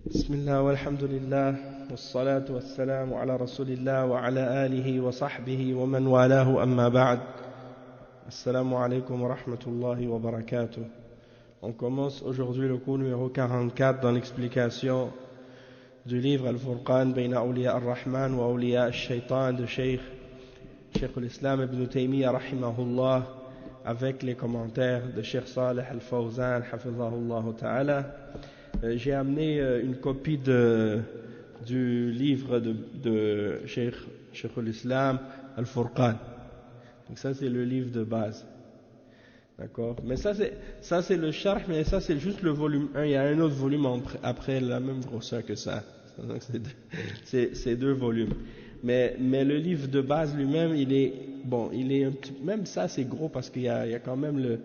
بسم الله والحمد لله والصلاة والسلام على رسول الله وعلى آله وصحبه ومن والاه أما بعد. Assalamu alaikum wa rahmatullahi wa barakatuh. On commence aujourd'hui le cours numéro 44 dans l'explication du livre Al-Furqan Bayna Awliya Ar-Rahman wa Awliya Al-Shaytan de Cheikh al-Islam Ibn Taymiyyah rahimahullah, avec les commentaires de Cheikh Saleh Al-Fawzan hafizahullah ta'ala. J'ai amené une copie du livre de Cheikh al-Islam Al-Furqan. Donc ça c'est le livre de base, d'accord. Mais ça c'est le sharh, mais ça c'est juste le volume 1. Il y a un autre volume après la même grosseur que ça. Donc c'est deux volumes. Mais le livre de base lui-même, il est un petit, même ça c'est gros parce qu'il y a quand même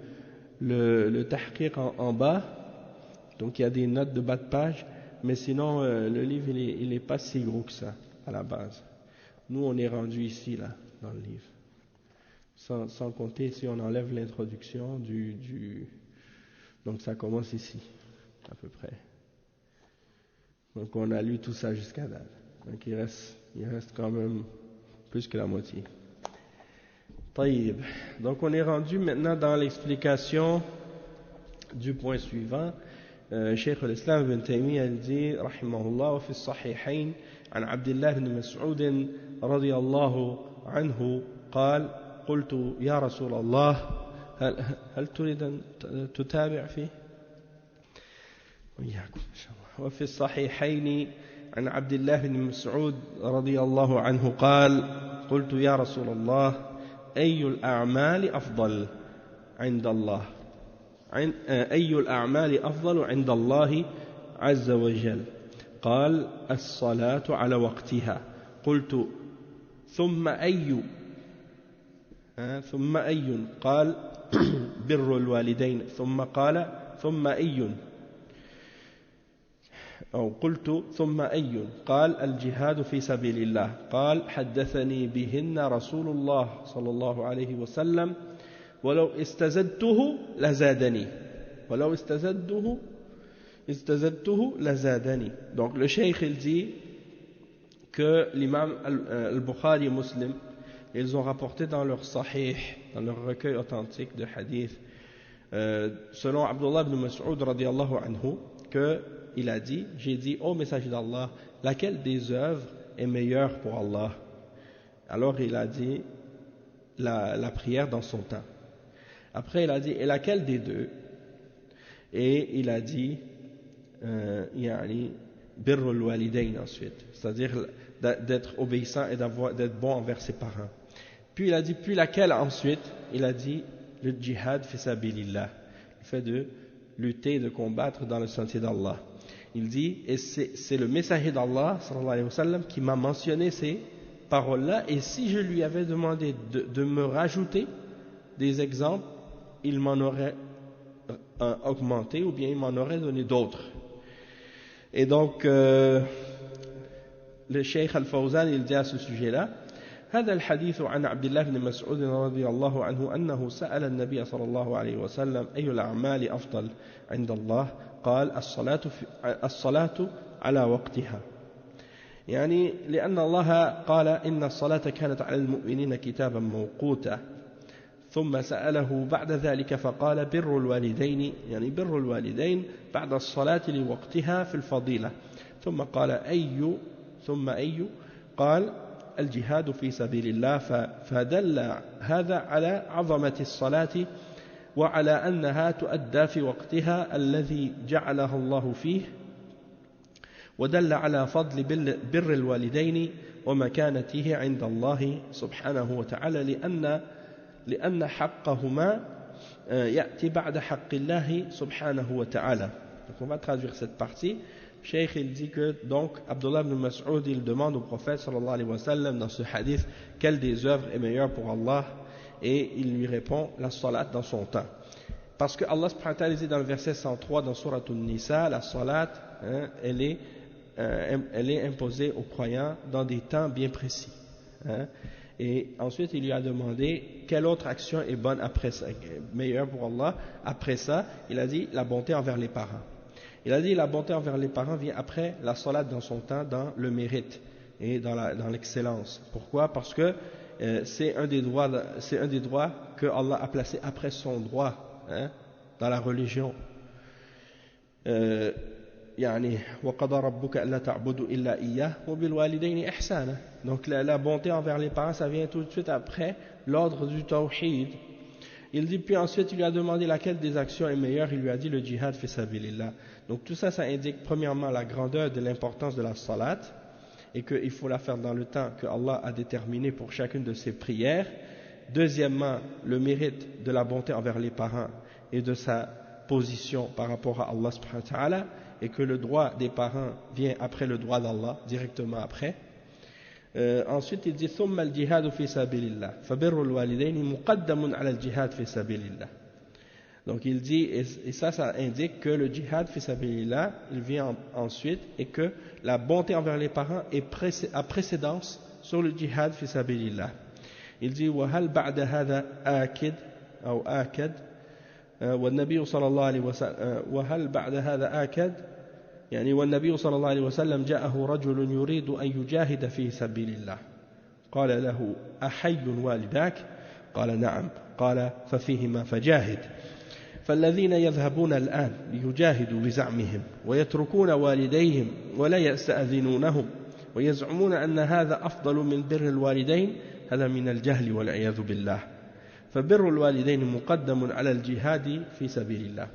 le tahqiq en bas. Donc il y a des notes de bas de page, mais sinon le livre il est pas si gros que ça à la base. Nous on est rendu ici là dans le livre. Sans compter si on enlève l'introduction donc ça commence ici, à peu près. Donc on a lu tout ça jusqu'à date. Donc il reste quand même plus que la moitié. Taïb. Donc on est rendu maintenant dans l'explication du point suivant. Cheikh al-Islam Ibn Taymiyyah dit, rahimahullah, wa fi as-sahihayn an Abdullah ibn Mas'ud radiyallahu anhu قال قلت يا رسول الله هل تريد أن تتابع فيه؟ وإياكم إن شاء الله. وفي الصحيحين عن عبد الله بن مسعود رضي الله عنه قال قلت يا رسول الله أي الأعمال أفضل عند الله أي الأعمال أفضل عند الله عز وجل؟ قال الصلاة على وقتها. قلت ثم أي؟ قال بر الوالدين. ثم قال ثم أي؟ أو قلت ثم أي؟ قال الجهاد في سبيل الله. قال حدثني بهن رسول الله صلى الله عليه وسلم ولو استزدته لزادني. Donc le cheikh il dit que l'imam al-Bukhari et Muslim, ils ont rapporté dans leur sahih, dans leur recueil authentique de hadith, selon Abdullah ibn Mas'ud radiyallahu anhu, qu'il a dit, j'ai dit ô messager d'Allah, laquelle des œuvres est meilleure pour Allah? Alors il a dit la prière dans son temps. Après il a dit et laquelle des deux? Et il a dit yani birrul walidayn ensuite, c'est-à-dire d'être obéissant et d'être bon envers ses parents. Puis il a dit puis laquelle ensuite? Il a dit le djihad fi sabilillah, le fait de lutter et de combattre dans le sentier d'Allah. Il dit et c'est le messager d'Allah sallallahu alayhi wa sallam qui m'a mentionné ces paroles-là, et si je lui avais demandé de me rajouter des exemples, il m'en aurait augmenté ou bien il m'en aurait donné d'autres. Et donc le Cheikh Al-Fawzan il dit à ce sujet-là, هذا الحديث عن عبد الله بن مسعود رضي الله عنه أنه سأل النبي صلى الله عليه وسلم أي الأعمال أفضل عند الله؟ قال الصلاة على وقتها. يعني لأن الله قال إن الصلاة كانت على المؤمنين كتابا موقوتا. ثم سأله بعد ذلك فقال بر الوالدين، يعني بر الوالدين بعد الصلاة لوقتها في الفضيلة. ثم قال ثم أي؟ قال الجهاد في سبيل الله. فدل هذا على عظمة الصلاة وعلى أنها تؤدى في وقتها الذي جعلها الله فيه، ودل على فضل بر الوالدين ومكانته عند الله سبحانه وتعالى لأن حقهما يأتي بعد حق الله سبحانه وتعالى. Donc on va traduire cette partie. Cheikh il dit que donc Abdullah ibn Mas'ud il demande au prophète sallallahu alayhi wa sallam dans ce hadith quelle des œuvres est meilleure pour Allah, et il lui répond la salat dans son temps, parce que Allah subhanahu wa ta'ala dit dans le verset 103 dans Surah An-Nisa, la salat elle est imposée aux croyants dans des temps bien précis, et ensuite il lui a demandé quelle autre action est bonne après ça, meilleure pour Allah après ça. Il a dit la bonté envers les parents. Il a dit la bonté envers les parents vient après la salat dans son temps, dans le mérite et dans l'excellence. Pourquoi? Parce que c'est un des droits que Allah a placé après son droit, hein, dans la religion. يعني وقضى ربك ألا تعبدوا إلا إياه وبالوالدين إحسانا. Donc la bonté envers les parents, ça vient tout de suite après l'ordre du tawhid. Il dit, puis ensuite il lui a demandé laquelle des actions est meilleure. Il lui a dit le djihad fi sabilillah. Donc tout ça, ça indique premièrement la grandeur de l'importance de la salat et qu'il faut la faire dans le temps que Allah a déterminé pour chacune de ses prières. Deuxièmement, le mérite de la bonté envers les parents et de sa position par rapport à Allah subhanahu wa ta'ala, et que le droit des parents vient après le droit d'Allah, directement après. Ensuite il dit ثم الجهاد في سبيل الله فبر الوالدين مقدم على الجهاد في سبيل الله. Donc il dit, et ça indique que le djihad fi sabilillah, il vient ensuite, et que la bonté envers les parents a précédence sur le djihad fi sabilillah. Il dit وهل بعد هذا آكد أو آكد والنبي صلى الله عليه وسلم وهل بعد هذا آكد يعني والنبي صلى الله عليه وسلم جاءه رجل يريد أن يجاهد في سبيل الله قال له أحي والداك قال نعم قال ففيهما فجاهد فالذين يذهبون الآن ليجاهدوا بزعمهم ويتركون والديهم ولا يستأذنونهم ويزعمون أن هذا أفضل من بر الوالدين هذا من الجهل والعياذ بالله فبر الوالدين مقدم على الجهاد في سبيل الله.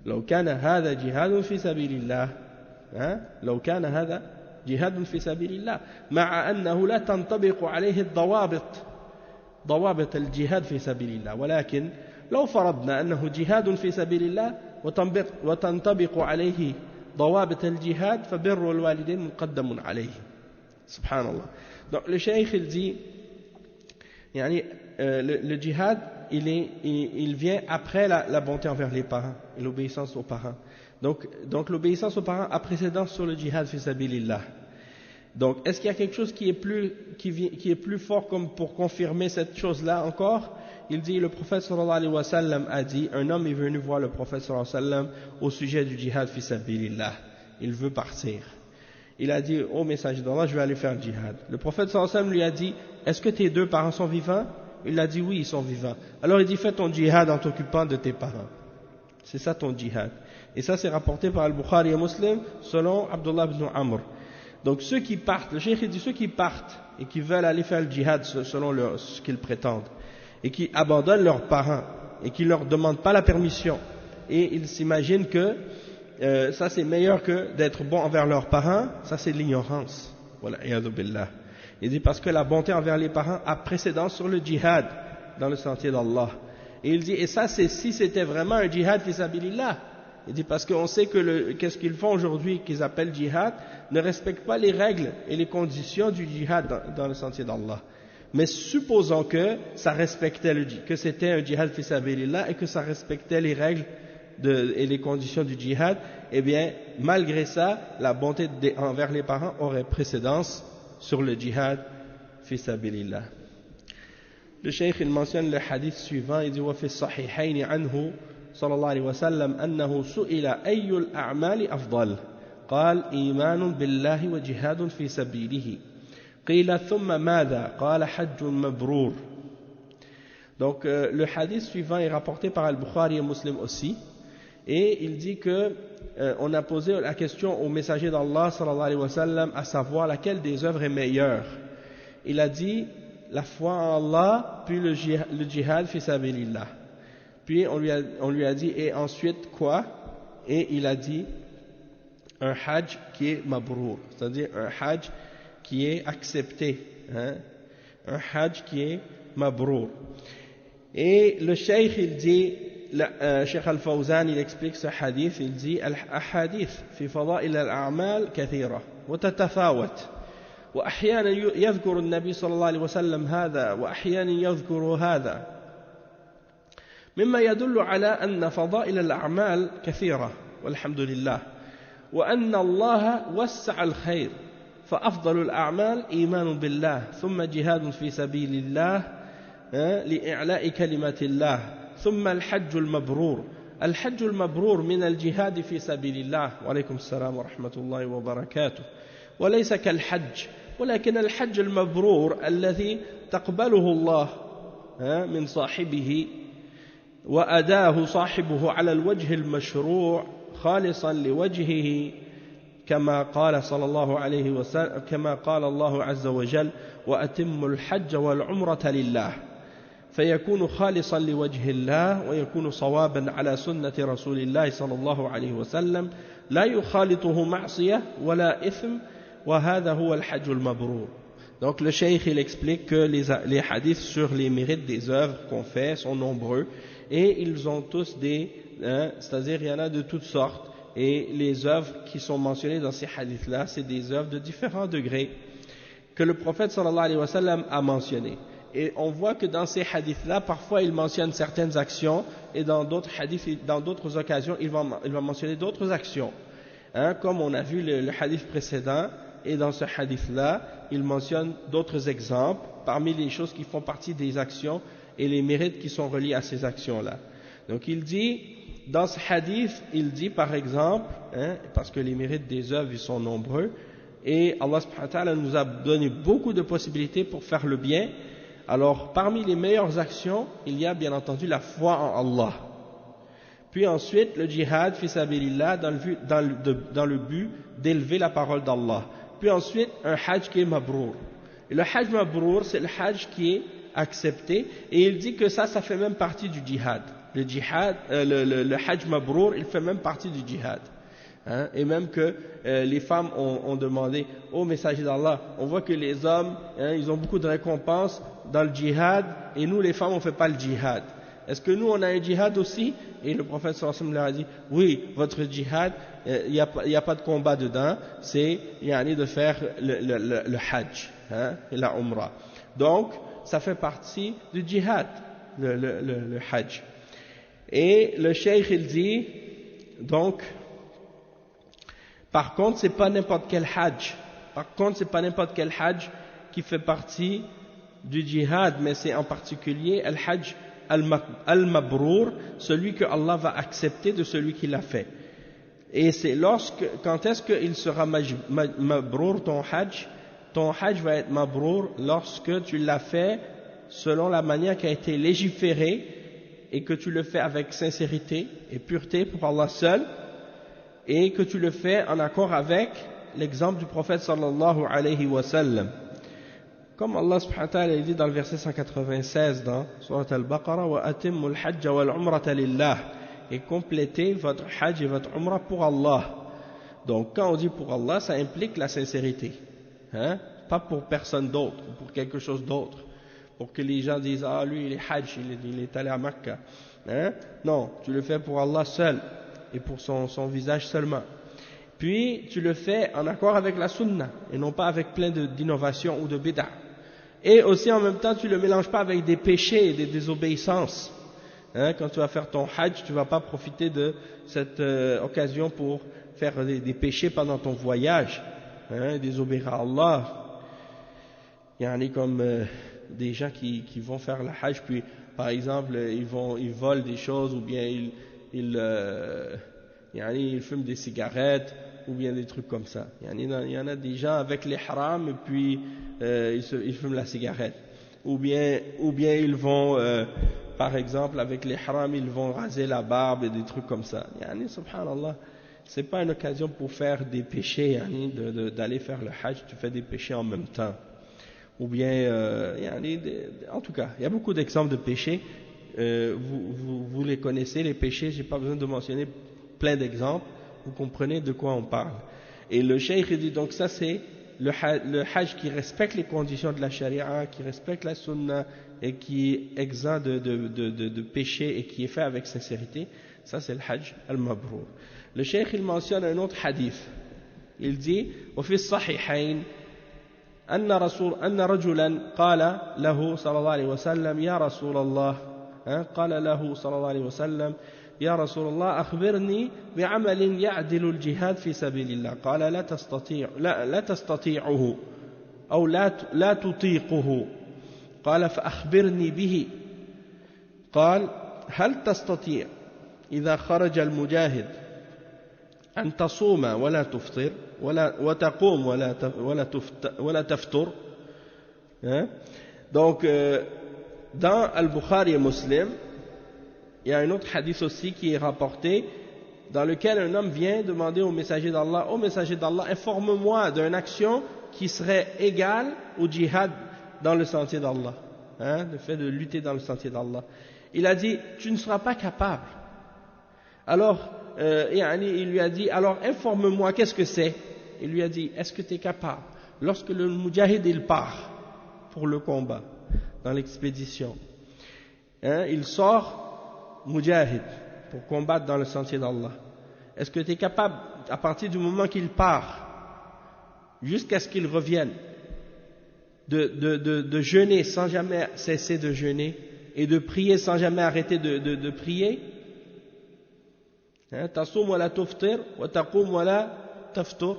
لو كان هذا جهاد في سبيل الله لو كان هذا جهاد في سبيل الله مع أنه لا تنطبق عليه ضوابط الجهاد في سبيل الله، ولكن لو فرضنا أنه جهاد في سبيل الله وتنطبق عليه ضوابط الجهاد فبر الوالدين مقدم عليه. سبحان الله. Donc le cheikh il dit يعني le djihad il vient après la bonté envers les parents et l'obéissance aux parents. Donc l'obéissance aux parents a précédence sur le djihad fi sabilillah. Donc est-ce qu'il y a quelque chose qui est plus fort comme pour confirmer cette chose-là encore? Il dit, le prophète sallallahu alayhi wa sallam a dit, un homme est venu voir le prophète sallallahu alayhi wa sallam au sujet du djihad fi sabilillah. Il veut partir. Il a dit, ô messager d'Allah, je vais aller faire le djihad. Le prophète sallallahu alayhi wa sallam lui a dit, est-ce que tes deux parents sont vivants? Il a dit, oui, ils sont vivants. Alors il dit, fais ton djihad en t'occupant de tes parents. C'est ça ton djihad. Et ça c'est rapporté par Al-Bukhari et Muslim selon Abdullah ibn Amr. Donc ceux qui partent, le cheikh dit, ceux qui partent et qui veulent aller faire le djihad selon ce qu'ils prétendent, et qui abandonnent leurs parents et qui ne leur demandent pas la permission, et ils s'imaginent que ça c'est meilleur que d'être bon envers leurs parents, ça c'est de l'ignorance. Voilà, billah. Il dit parce que la bonté envers les parents a précédence sur le djihad dans le sentier d'Allah. Et il dit, et ça c'est si c'était vraiment un djihad fi sabilillah. Il dit parce qu'on sait que qu'est-ce qu'ils font aujourd'hui qu'ils appellent djihad ne respectent pas les règles et les conditions du djihad dans le sentier d'Allah. Mais supposons que ça respectait que c'était un djihad fi sabilillah et que ça respectait les règles et les conditions du djihad, eh bien, malgré ça, la bonté envers les parents aurait précédence sur le djihad fi sabilillah. Le cheikh il mentionne le hadith suivant, il dit wa fi sahihayn anhu sallallahu alayhi wa sallam annahu su'ila ayyul a'mali afdal قال إيمان بالله وجهاد في سبيله قيل ثم ماذا قال حج مبرور. Donc le hadith suivant est rapporté par Al-Bukhari et Muslim aussi, et il dit que on a posé la question au messager d'Allah sallallahu alayhi wa sallam, à savoir laquelle des œuvres est meilleure. Il a dit la foi en Allah puis le djihad fi sabilillah. Puis on lui a dit et ensuite quoi? Et il a dit un hajj qui est mabrour, c'est-à-dire un hajj qui est accepté, hein? Un hajj qui est mabrour. Et le cheikh il dit, Cheikh Al-Fawzan il explique ce hadith, il dit al-ahadith fi fada'il al-a'mal kathira wa tatafawat wa ahyana yadhkuru an-nabi sallallahu alayhi wa sallam hadha wa ahyana yadhkuru hadha mimma yadullu ala anna fada'il al-a'mal kathira walhamdulillah wa anna Allah wassa'a al-khayr فأفضل الأعمال إيمان بالله ثم جهاد في سبيل الله لإعلاء كلمة الله ثم الحج المبرور الحج المبرور من الجهاد في سبيل الله وعليكم السلام ورحمة الله وبركاته وليس كالحج ولكن الحج المبرور الذي تقبله الله من صاحبه وأداه صاحبه على الوجه المشروع خالصا لوجهه كما قال صلى الله عليه وسلم كما قال الله عز وجل وأتم الحج والعمرة لله فيكون خالصا لوجه الله ويكون صوابا على سنة رسول الله صلى الله عليه وسلم لا يخالطه معصية ولا إثم وهذا هو الحج المبرور. Donc le cheikh il explique que les hadiths sur les mérites des œuvres qu'on fait sont nombreux et ils ont tous des c'est-à-dire il y en a de toutes sortes et les œuvres qui sont mentionnées dans ces hadiths là c'est des œuvres de différents degrés que le prophète sallallahu alayhi wa sallam a mentionné. Et on voit que dans ces hadiths-là, parfois il mentionne certaines actions et dans d'autres hadiths, dans d'autres occasions, il va mentionner d'autres actions. Comme on a vu le hadith précédent, et dans ce hadith-là, il mentionne d'autres exemples parmi les choses qui font partie des actions et les mérites qui sont reliés à ces actions-là. Donc il dit, dans ce hadith, il dit par exemple, parce que les mérites des œuvres ils sont nombreux, et Allah subhanahu wa ta'ala nous a donné beaucoup de possibilités pour faire le bien. Alors, parmi les meilleures actions, il y a bien entendu la foi en Allah. Puis ensuite, le djihad fi sabilillah dans le but d'élever la parole d'Allah. Puis ensuite, un hajj qui est mabrour. Et le hajj mabrour, c'est le hajj qui est accepté. Et il dit que ça fait même partie du djihad. Le hajj mabrour, il fait même partie du djihad. Et même que les femmes ont demandé au messager d'Allah, on voit que les hommes, ils ont beaucoup de récompenses dans le djihad, et nous les femmes on ne fait pas le djihad. Est-ce que nous on a un djihad aussi? Et le prophète sallallahu alayhi wa sallam leur a dit, oui, votre djihad, il n'y a pas de combat dedans, c'est de faire le hajj, et la umrah. Donc, ça fait partie du djihad, le hajj. Et le cheikh il dit, donc, par contre, c'est pas n'importe quel hajj. Par contre, c'est pas n'importe quel hajj qui fait partie du djihad, mais c'est en particulier le hajj al-mabrour, celui que Allah va accepter de celui qui l'a fait. Et c'est quand est-ce qu'il sera mabrour ton hajj va être mabrour lorsque tu l'as fait selon la manière qui a été légiférée et que tu le fais avec sincérité et pureté pour Allah seul, et que tu le fais en accord avec l'exemple du prophète sallallahu alayhi wa sallam. Comme Allah subhanahu wa ta'ala dit dans le verset 196 dans Surat al-Baqarah, wa atimul hajja wal umrata lillah, et complétez votre hajj et votre umrah pour Allah. Donc quand on dit pour Allah, ça implique la sincérité, pas pour personne d'autre, pour quelque chose d'autre, pour que les gens disent ah lui il est hajj, il est allé à Makkah, non, tu le fais pour Allah seul et pour son visage seulement. Puis tu le fais en accord avec la sunna et non pas avec plein d'innovations ou de bid'a. Et aussi en même temps tu ne le mélanges pas avec des péchés et des désobéissances. Quand tu vas faire ton hajj, tu ne vas pas profiter de cette occasion pour faire des péchés pendant ton voyage, désobéir à Allah. Il y en a comme des gens qui vont faire le hajj, puis par exemple ils volent des choses, ou bien ils fument des cigarettes, ou bien des trucs comme ça. Il y en a des gens avec l'ihram et puis ils fument la cigarette. Ou bien ils vont, par exemple avec l'ihram, ils vont raser la barbe et des trucs comme ça. Subhanallah, c'est pas une occasion pour faire des péchés, d'aller faire le hajj, tu fais des péchés en même temps. Ou bien, en tout cas, il y a beaucoup d'exemples de péchés. Vous les connaissez, les péchés, j'ai pas besoin de mentionner plein d'exemples, vous comprenez de quoi on parle. Et le cheikh dit donc ça c'est le hajj qui respecte les conditions de la charia, qui respecte la sunna et qui est exempt de péché et qui est fait avec sincérité, ça c'est le hajj al-mabrour. Le cheikh il mentionne un autre hadith, il dit وفي الصحيحين أن رجلا قال له صلى الله عليه وسلم يا رسول الله قال له صلى الله عليه وسلم يا رسول الله أخبرني بعمل يعدل الجهاد في سبيل الله قال لا تستطيعه أو لا تطيقه قال فأخبرني به قال هل تستطيع إذا خرج المجاهد أن تصوم ولا تفطر وتقوم ولا تفطر. Donc dans Al-Bukhari et Muslim, il y a un autre hadith aussi qui est rapporté, dans lequel un homme vient demander au messager d'Allah, ô messager d'Allah, informe-moi d'une action qui serait égale au djihad dans le sentier d'Allah, le fait de lutter dans le sentier d'Allah. Il a dit, tu ne seras pas capable. Alors, il lui a dit, alors informe-moi, qu'est-ce que c'est? Il lui a dit, est-ce que tu es capable, lorsque le mujahid il part pour le combat, dans l'expédition, il sort mujahid pour combattre dans le sentier d'Allah, est-ce que tu es capable, à partir du moment qu'il part jusqu'à ce qu'il revienne, de jeûner sans jamais cesser de jeûner et de prier sans jamais arrêter de prier? Tasum wa la tuftir wa taqum wa la taftur.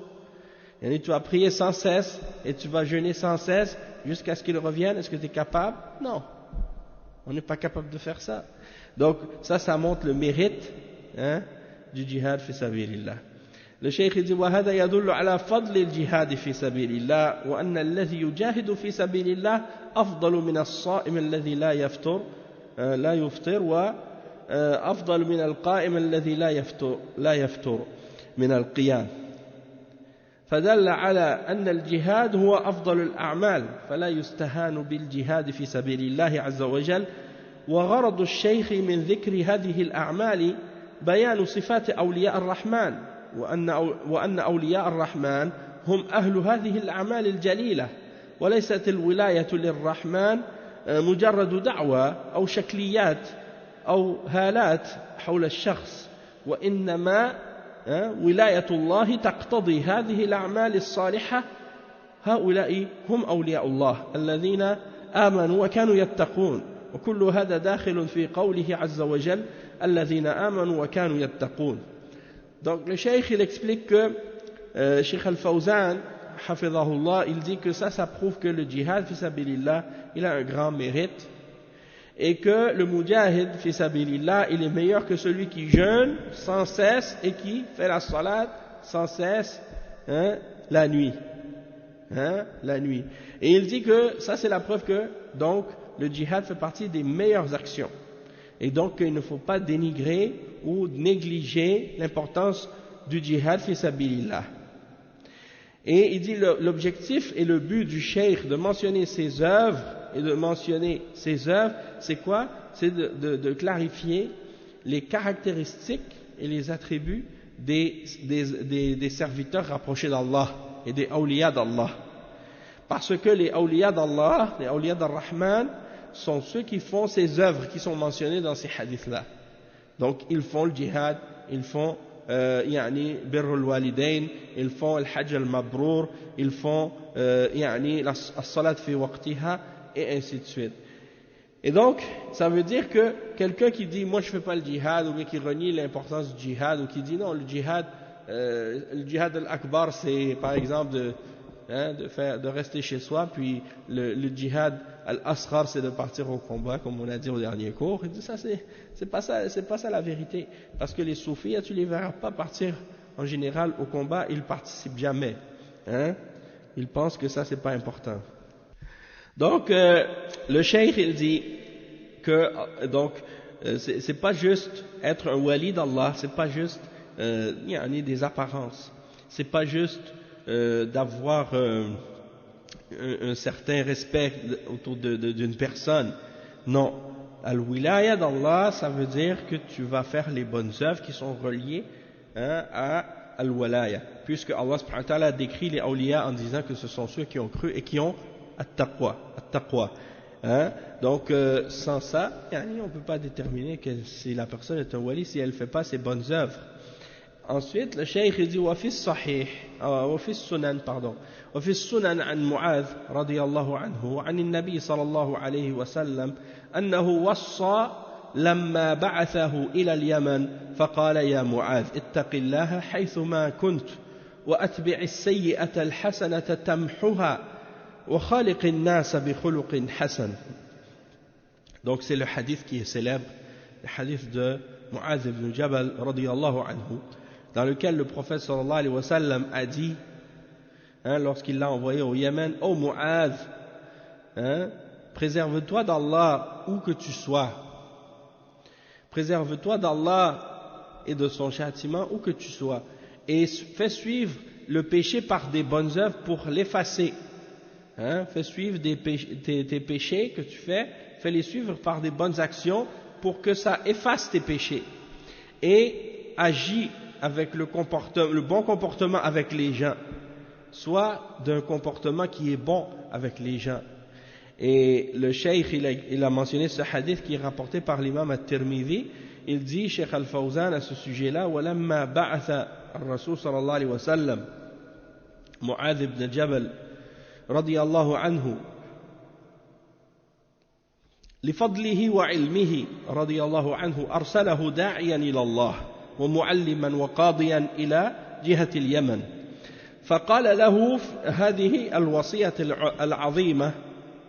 Tu vas prier sans cesse et tu vas jeûner sans cesse jusqu'à ce qu'il revienne. Est-ce que tu es capable? Non, on n'est pas capable de faire ça. Donc ça montre le mérite du djihad fi sabilillah. Le cheikh dit وهذا يدل على فضل الجهاد في سبيل الله وأن الذي يجاهد في سبيل الله أفضل من الصائم الذي لا يفطر وأفضل من القائم الذي لا يفطر من القيام. فدل على أن الجهاد هو أفضل الأعمال فلا يستهان بالجهاد في سبيل الله عز وجل. وغرض الشيخ من ذكر هذه الأعمال بيان صفات أولياء الرحمن وأن أولياء الرحمن هم أهل هذه الأعمال الجليلة وليست الولاية للرحمن مجرد دعوة أو شكليات أو هالات حول الشخص وإنما ولاية الله تقتضي هذه الأعمال الصالحة. هؤلاء هم أولياء الله الذين آمنوا وكانوا يتقون وكل هذا داخل في قوله عز وجل الذين آمنوا وكانوا يتقون. Donc le cheikh il explique que Cheikh Al-Fawzan hafidhahullah, il dit que ça prouve que le djihad fi sabilillah il a un grand mérite et que le mujahid fi sabilillah il est meilleur que celui qui jeûne sans cesse et qui fait la salat sans cesse la nuit. Et il dit que ça c'est la preuve que donc le djihad fait partie des meilleures actions et donc il ne faut pas dénigrer ou négliger l'importance du djihad fi sabilillah. Et il dit l'objectif et le but du cheikh de mentionner ses œuvres c'est quoi? C'est de clarifier les caractéristiques et les attributs des serviteurs rapprochés d'Allah et des awliya d'Allah. Parce que les awliya d'Allah, les awliya d'Ar-Rahman, sont ceux qui font ces œuvres qui sont mentionnées dans ces hadiths-là. Donc ils font le djihad, ils font birrul walidain, ils font le hajj al-mabrour, ils font la salat fi waqtiha et ainsi de suite. Et donc ça veut dire que quelqu'un qui dit moi je fais pas le djihad ou bien qui renie l'importance du djihad ou qui dit non le djihad al-akbar c'est par exemple de rester chez soi, puis le djihad al-asghar c'est de partir au combat comme on a dit au dernier cours. Il dit ça c'est pas ça la vérité, parce que les soufis tu les verras pas partir en général au combat, ils participent jamais, ils pensent que ça c'est pas important. Donc le cheikh il dit que donc c'est pas juste être un wali d'Allah, c'est pas juste des apparences, c'est pas juste d'avoir un certain respect autour d'une personne. Non, al-wilaya d'Allah, ça veut dire que tu vas faire les bonnes œuvres qui sont reliées à al-walaya, puisque Allah subhanahu wa ta'ala décrit les awliya en disant que ce sont ceux qui ont cru et qui ont at-taqwa. Donc sans ça, on ne peut pas déterminer que si la personne est un wali si elle ne fait pas ses bonnes œuvres. Ensuite, le cheikh dit وفي السنن عن معاذ رضي الله عنه عن النبي صلى الله عليه وسلم أنه وصى لما بعثه إلى اليمن فقال يا معاذ اتق الله حيثما كنت وأتبع السيئة الحسنة تمحها وخالق الناس بخلق حسن. Donc c'est le hadith qui est célèbre, le hadith de Mu'adh ibn Jabal radiyallahu anhu, dans lequel le prophète sallallahu alayhi wa sallam a dit, lorsqu'il l'a envoyé au Yémen: ô Mu'adh, préserve-toi d'Allah où que tu sois, préserve-toi d'Allah et de son châtiment où que tu sois, et fais suivre le péché par des bonnes œuvres pour l'effacer. Fais suivre tes péchés que tu fais-les suivre par des bonnes actions pour que ça efface tes péchés, et agis avec le bon comportement avec les gens, soit d'un comportement qui est bon avec les gens. Et le cheikh, il a mentionné ce hadith qui est rapporté par l'imam al-Tirmidhi. Il dit, Cheikh Al-Fawzan, à ce sujet-là: وَلَمَّا بَعَثَ الرَّسُولُ صلى الله عليه وسلم معاذ بن جبل رضي الله عنه لفضله وعلمه رضي الله عنه أرسله داعيا إلى الله ومعلما وقاضيا إلى جهة اليمن، فقال له هذه الوصية العظيمة،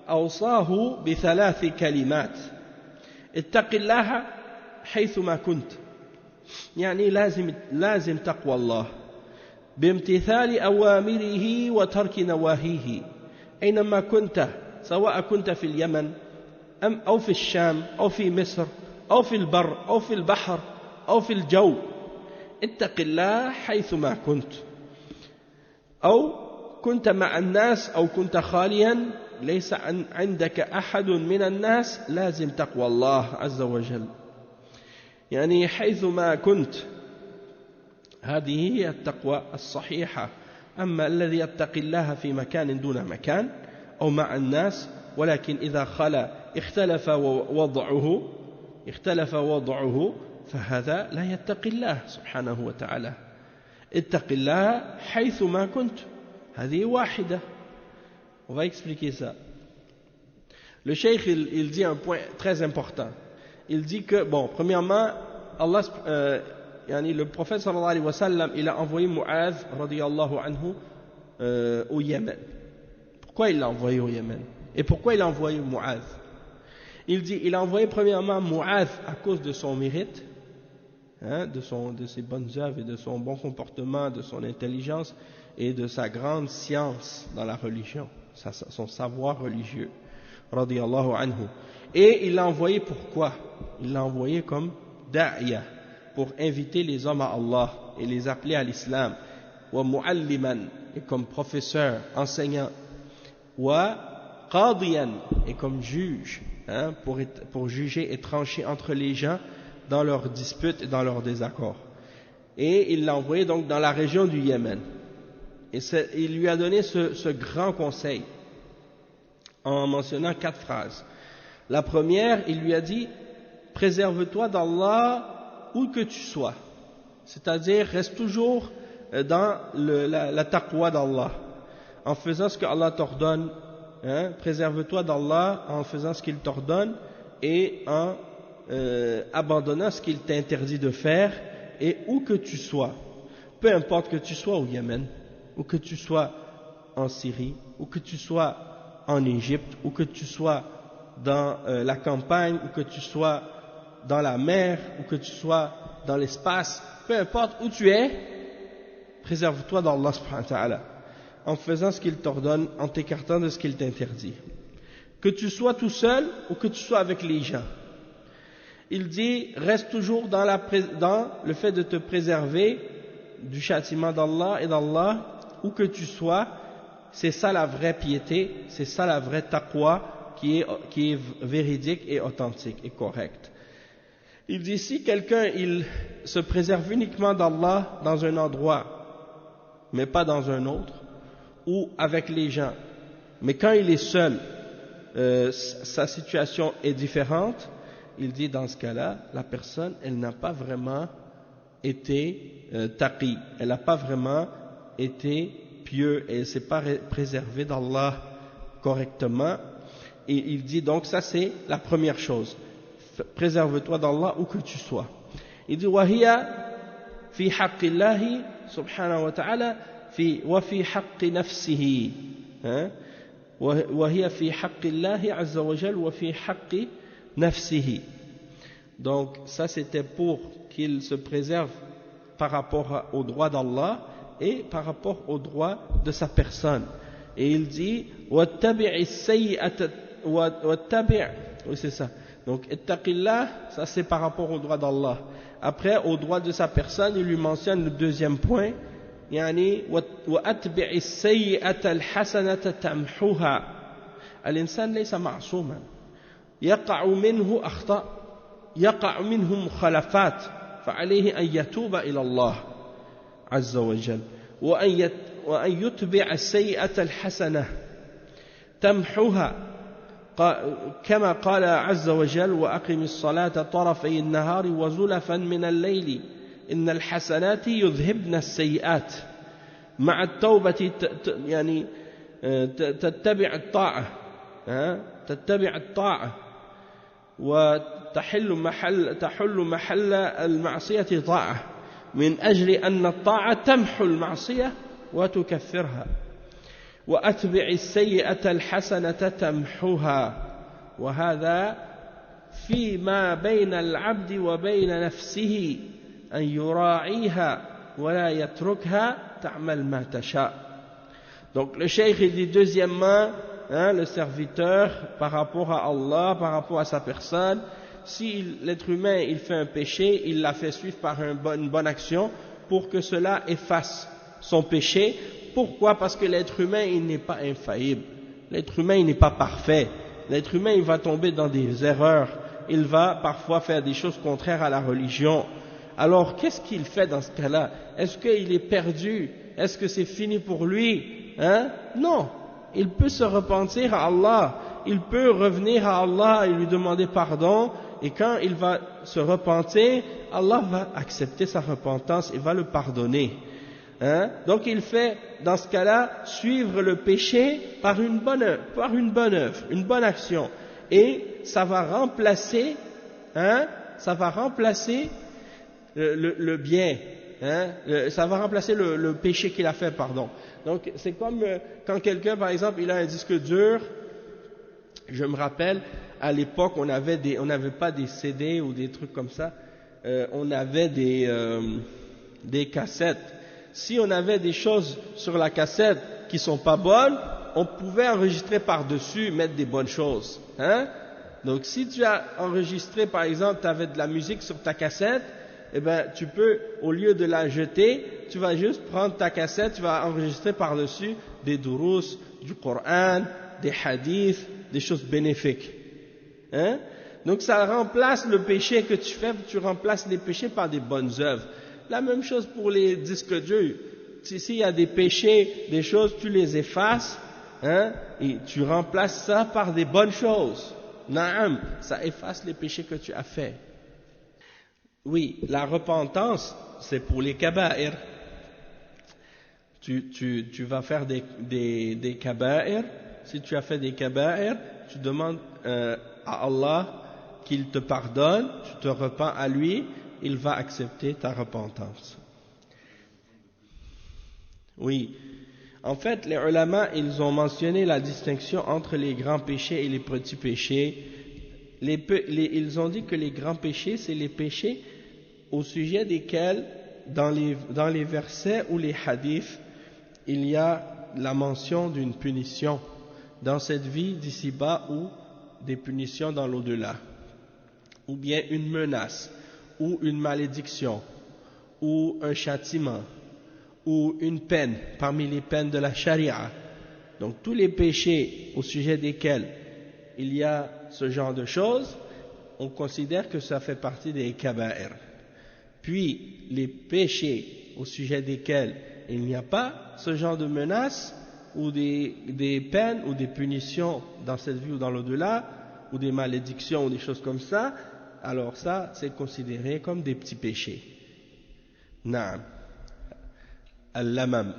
أوصاه بثلاث كلمات: اتق الله حيثما كنت، يعني لازم تقوى الله بامتثال أوامره وترك نواهيه أينما كنت، سواء كنت في اليمن أو في الشام أو في مصر أو في البر أو في البحر أو في الجو، اتق الله حيثما كنت، أو كنت مع الناس أو كنت خاليا ليس عندك أحد من الناس، لازم تقوى الله عز وجل، يعني حيثما كنت. هذه هي التقوى الصحيحة. أما الذي يتقي الله في مكان دون مكان أو مع الناس، ولكن إذا خلا اختلف وضعه فهذا لا يتقي الله سبحانه وتعالى. اتق الله حيثما كنت، هذه واحدة. On va expliquer ça. Le cheikh, il dit un point très important. Il dit que, bon, premièrement, le prophète sallallahu alayhi wa sallam, il a envoyé Mu'adh radiyallahu anhu au Yémen. Pourquoi il l'a envoyé au Yémen? Et pourquoi il a envoyé Mu'adh? Il dit, il a envoyé premièrement Mu'adh à cause de son mérite, de ses bonnes œuvres et de son bon comportement, de son intelligence et de sa grande science dans la religion, son savoir religieux, radiyallahu anhu. Et il l'a envoyé pourquoi? Il l'a envoyé comme da'iya, pour inviter les hommes à Allah et les appeler à l'islam, wa mu'alliman, et comme professeur, enseignant, wa qadiyan, et comme juge, pour juger et trancher entre les gens dans leurs disputes et dans leurs désaccords. Et il l'a envoyé donc dans la région du Yémen. Et il lui a donné ce grand conseil en mentionnant 4 phrases. La première, il lui a dit: préserve-toi d'Allah où que tu sois, c'est-à-dire reste toujours dans la taqwa d'Allah, en faisant ce que Allah t'ordonne, préserve-toi d'Allah en faisant ce qu'il t'ordonne et en abandonnant ce qu'il t'interdit de faire, et où que tu sois, peu importe que tu sois au Yémen, ou que tu sois en Syrie, ou que tu sois en Égypte, ou que tu sois dans la campagne, ou que tu sois dans la mer, ou que tu sois dans l'espace, peu importe où tu es, préserve-toi d'Allah subhanahu wa ta'ala, en faisant ce qu'il t'ordonne, en t'écartant de ce qu'il t'interdit. Que tu sois tout seul, ou que tu sois avec les gens. Il dit, reste toujours dans le fait de te préserver du châtiment d'Allah et d'Allah, où que tu sois. C'est ça la vraie piété, c'est ça la vraie taqwa qui est véridique et authentique et correcte. Il dit, si quelqu'un il se préserve uniquement d'Allah dans un endroit, mais pas dans un autre, ou avec les gens, mais quand il est seul, sa situation est différente, il dit, dans ce cas-là, la personne, elle n'a pas vraiment été taqi, elle n'a pas vraiment été pieux, et elle ne s'est pas préservée d'Allah correctement. Et il dit donc, ça c'est la première chose, préserve-toi d'Allah où que tu sois. Il dit, وَهِيَ فِي حَقِّ اللَّهِ سُبْحَانَهُ وَتَعَالَى وَفِي حَقِّ نَفْسِهِ وَهِيَ فِي حَقِّ اللَّهِ عَزَّ وَجَلَّ وَفِي حَقِّ نَفْسِهِ. Donc ça c'était pour qu'il se préserve par rapport aux droits d'Allah et par rapport aux droits de sa personne. Et il dit وَاتَّبِعِ السَّيِّئَةَ وَاتَّبِعْ, oui c'est ça. Donc ittaqillah, ça c'est par rapport aux droits d'Allah. Après, aux droits de sa personne, il lui mentionne le deuxième point, يعني وَأَتْبِعِ السَّيِّئَةَ الْحَسَنَةَ تَمْحُوهَا. الإنسان ليس معصوما، يقع منه أخطاء، يقع منه مخالفات، فعليه أن يتوب إلى الله عز وجل وأن يتبع السيئة الحسنة تمحوها، كما قال عز وجل وأقم الصلاة طرفي النهار وزلفا من الليل إن الحسنات يذهبن السيئات مع التوبة يعني تتبع الطاعة، تتبع الطاعة وتحل محل المعصية طاعة من أجل أن الطاعة تمحو المعصية وتكفرها وأتبع السيئة الحسنة تمحوها وهذا فيما بين العبد وبين نفسه أن يراعيها ولا يتركها تعمل ما تشاء. Donc le cheikh il dit deuxièmement, le serviteur par rapport à Allah, par rapport à sa personne, si l'être humain il fait un péché, il l'a fait suivre par une bonne action pour que cela efface son péché. Pourquoi? Parce que l'être humain il n'est pas infaillible, l'être humain il n'est pas parfait, l'être humain il va tomber dans des erreurs, il va parfois faire des choses contraires à la religion. Alors qu'est-ce qu'il fait dans ce cas-là? Est-ce qu'il est perdu? Est-ce que c'est fini pour lui? Non, il peut se repentir à Allah, il peut revenir à Allah et lui demander pardon, et quand il va se repentir, Allah va accepter sa repentance et va le pardonner. Donc il fait dans ce cas-là suivre le péché par une bonne œuvre, une bonne action, et ça va remplacer le bien, ça va remplacer le péché qu'il a fait, pardon. Donc c'est comme quand quelqu'un par exemple il a un disque dur. Je me rappelle à l'époque on n'avait pas des CD ou des trucs comme ça, on avait des cassettes. Si on avait des choses sur la cassette qui sont pas bonnes, on pouvait enregistrer par-dessus, mettre des bonnes choses. Donc si tu as enregistré par exemple, tu avais de la musique sur ta cassette, eh ben tu peux, au lieu de la jeter, tu vas juste prendre ta cassette, tu vas enregistrer par-dessus des durus, du Coran, des hadiths, des choses bénéfiques. Donc ça remplace le péché que tu fais, tu remplaces les péchés par des bonnes œuvres. La même chose pour les disques durs. S'il y a des péchés, des choses, tu les effaces, et tu remplaces ça par des bonnes choses. Naam, ça efface les péchés que tu as faits. Oui, la repentance, c'est pour les kaba'ir. Tu vas faire des kaba'ir. Si tu as fait des kaba'ir, tu demandes à Allah qu'il te pardonne, tu te repens à lui, il va accepter ta repentance. Oui. En fait, les ulama, ils ont mentionné la distinction entre les grands péchés et les petits péchés. Ils ont dit que les grands péchés, c'est les péchés au sujet desquels, dans les versets ou les hadiths, il y a la mention d'une punition dans cette vie d'ici-bas ou des punitions dans l'au-delà, ou bien une menace, ou une malédiction, ou un châtiment, ou une peine parmi les peines de la charia. Donc tous les péchés au sujet desquels il y a ce genre de choses, on considère que ça fait partie des kaba'ir. Puis les péchés au sujet desquels il n'y a pas ce genre de menaces, ou des peines ou des punitions dans cette vie ou dans l'au-delà, ou des malédictions ou des choses comme ça, alors ça c'est considéré comme des petits péchés. Naam. Al-lamam.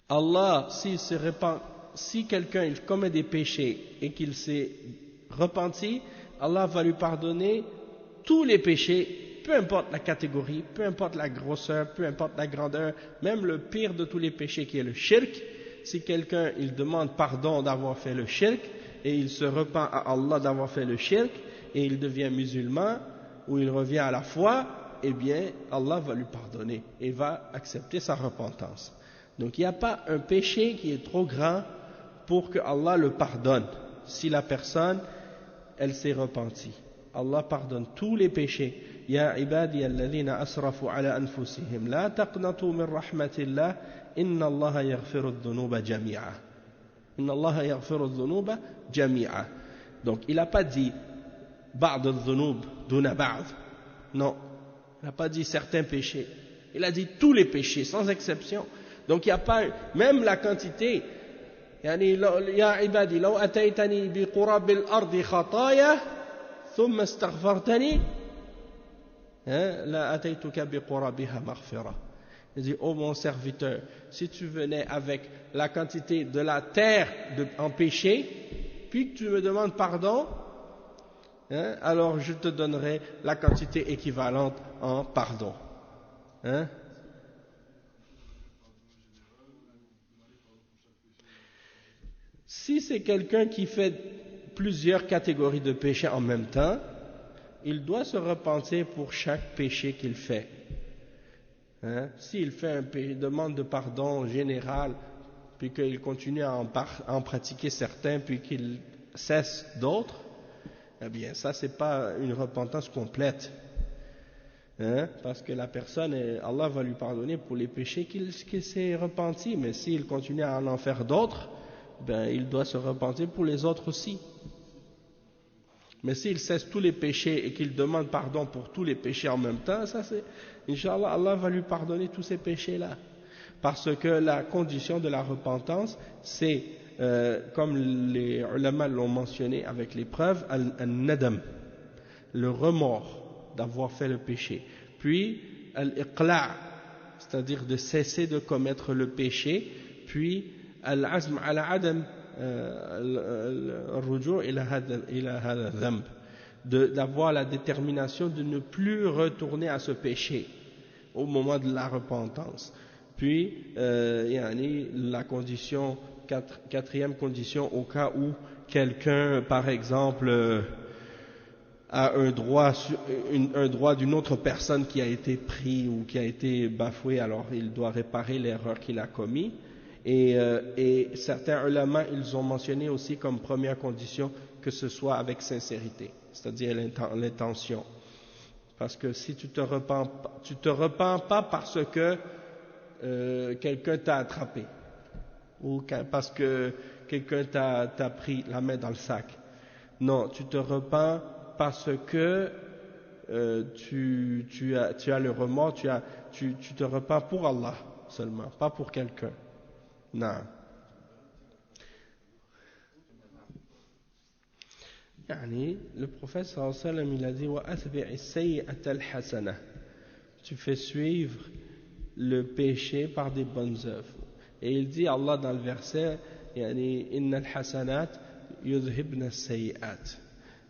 Allah, si quelqu'un il commet des péchés et qu'il s'est repenti, Allah va lui pardonner tous les péchés, peu importe la catégorie, peu importe la grosseur, peu importe la grandeur, même le pire de tous les péchés qui est le shirk. si quelqu'un il demande pardon d'avoir fait le shirk et il se repent à Allah d'avoir fait le shirk et il devient musulman ou il revient à la foi, eh bien Allah va lui pardonner et va accepter sa repentance. Donc il n'y a pas un péché qui est trop grand pour que Allah le pardonne si la personne elle s'est repentie. Allah pardonne tous les péchés. Ya ibadi alladhina asrafu ala anfusihim la taqnatu min rahmatillah inna Allah yaghfiru dhunuba jami'a. Inna Allah yaghfiru dhunuba jami'a. Donc il n'a pas dit ba'd al-dhunub duna ba'd. Non, il n'a pas dit certains péchés. Il a dit tous les péchés sans exception. Donc il n'y a pas même la quantité. يعني يا عبادي لو أتيتني بقراب الأرض خطايا ثم استغفرتني لا أتيتك بقرابها مغفرة. Il dit, oh mon serviteur, si tu venais avec la quantité de la terre en péché, puis que tu me demandes pardon, alors je te donnerai la quantité équivalente en pardon. Si c'est quelqu'un qui fait plusieurs catégories de péchés en même temps, il doit se repentir pour chaque péché qu'il fait. S'il fait demande de pardon général, puis qu'il continue à en pratiquer certains, puis qu'il cesse d'autres, eh bien ça c'est pas une repentance complète. Parce que la personne, Allah va lui pardonner pour les péchés qu'il s'est repenti, mais s'il continue à en faire d'autres, ben, il doit se repentir pour les autres aussi. Mais s'il cesse tous les péchés et qu'il demande pardon pour tous les péchés en même temps, ça c'est, Inch'Allah, Allah va lui pardonner tous ces péchés-là. Parce que la condition de la repentance, c'est, comme les ulama l'ont mentionné avec les preuves, al-nadam, le remords d'avoir fait le péché. Puis, al-iqla', c'est-à-dire de cesser de commettre le péché, puis العزم على عدم الرجوع إلى هذا الذنب, d'avoir la détermination de ne plus retourner à ce péché au moment de la repentance. Puis la condition, quatrième condition, au cas où quelqu'un par exemple a un droit d'une autre personne qui a été pris ou qui a été bafoué, alors il doit réparer l'erreur qu'il a commise. Et certains ulama, ils ont mentionné aussi comme première condition que ce soit avec sincérité, c'est-à-dire l'intention. Parce que si tu te repens pas parce que quelqu'un t'a attrapé ou parce que quelqu'un t'a pris la main dans le sac. Non, tu te repens parce que tu as le remords, tu te repens pour Allah seulement, pas pour quelqu'un. Non. Le prophète sallallahu alayhi wa sallam, il a dit وَأَتْبِعِ السَّيِّئَةَ الْحَسَنَةَ. Tu fais suivre le péché par des bonnes œuvres. Et il dit Allah dans le verset إِنَّ الْحَسَنَاتِ يُذْهِبْنَ السَّيِّئَاتِ.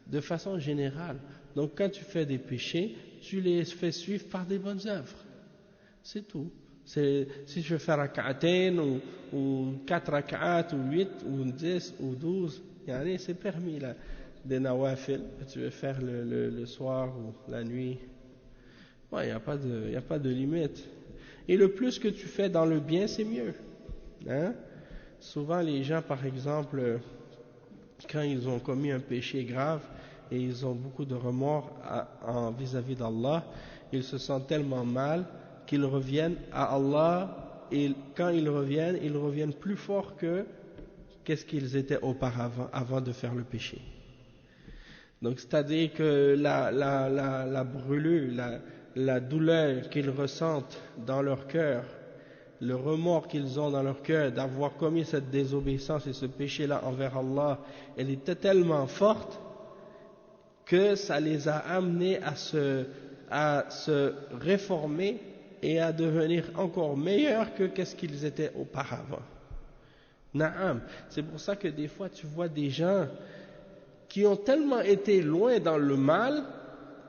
De façon générale. Donc quand tu fais des péchés, tu les fais suivre par des bonnes œuvres. C'est tout. Si je fais rak'atain ou 4 rak'at ou 8 ou 10 ou 12, c'est permis là, des nawafil que tu veux faire le soir ou la nuit. Il n'y a pas de limite. Et le plus que tu fais dans le bien, c'est mieux. Souvent les gens, par exemple, quand ils ont commis un péché grave et ils ont beaucoup de remords vis-à-vis d'Allah, ils se sentent tellement mal qu'ils reviennent à Allah, et quand ils reviennent plus fort que qu'est-ce qu'ils étaient auparavant, avant de faire le péché. Donc c'est-à-dire que la brûlure, la douleur qu'ils ressentent dans leur cœur, le remords qu'ils ont dans leur cœur d'avoir commis cette désobéissance et ce péché-là envers Allah, elle était tellement forte que ça les a amenés à se réformer et à devenir encore meilleurs que qu'est-ce qu'ils étaient auparavant. Naam. C'est pour ça que des fois tu vois des gens qui ont tellement été loin dans le mal,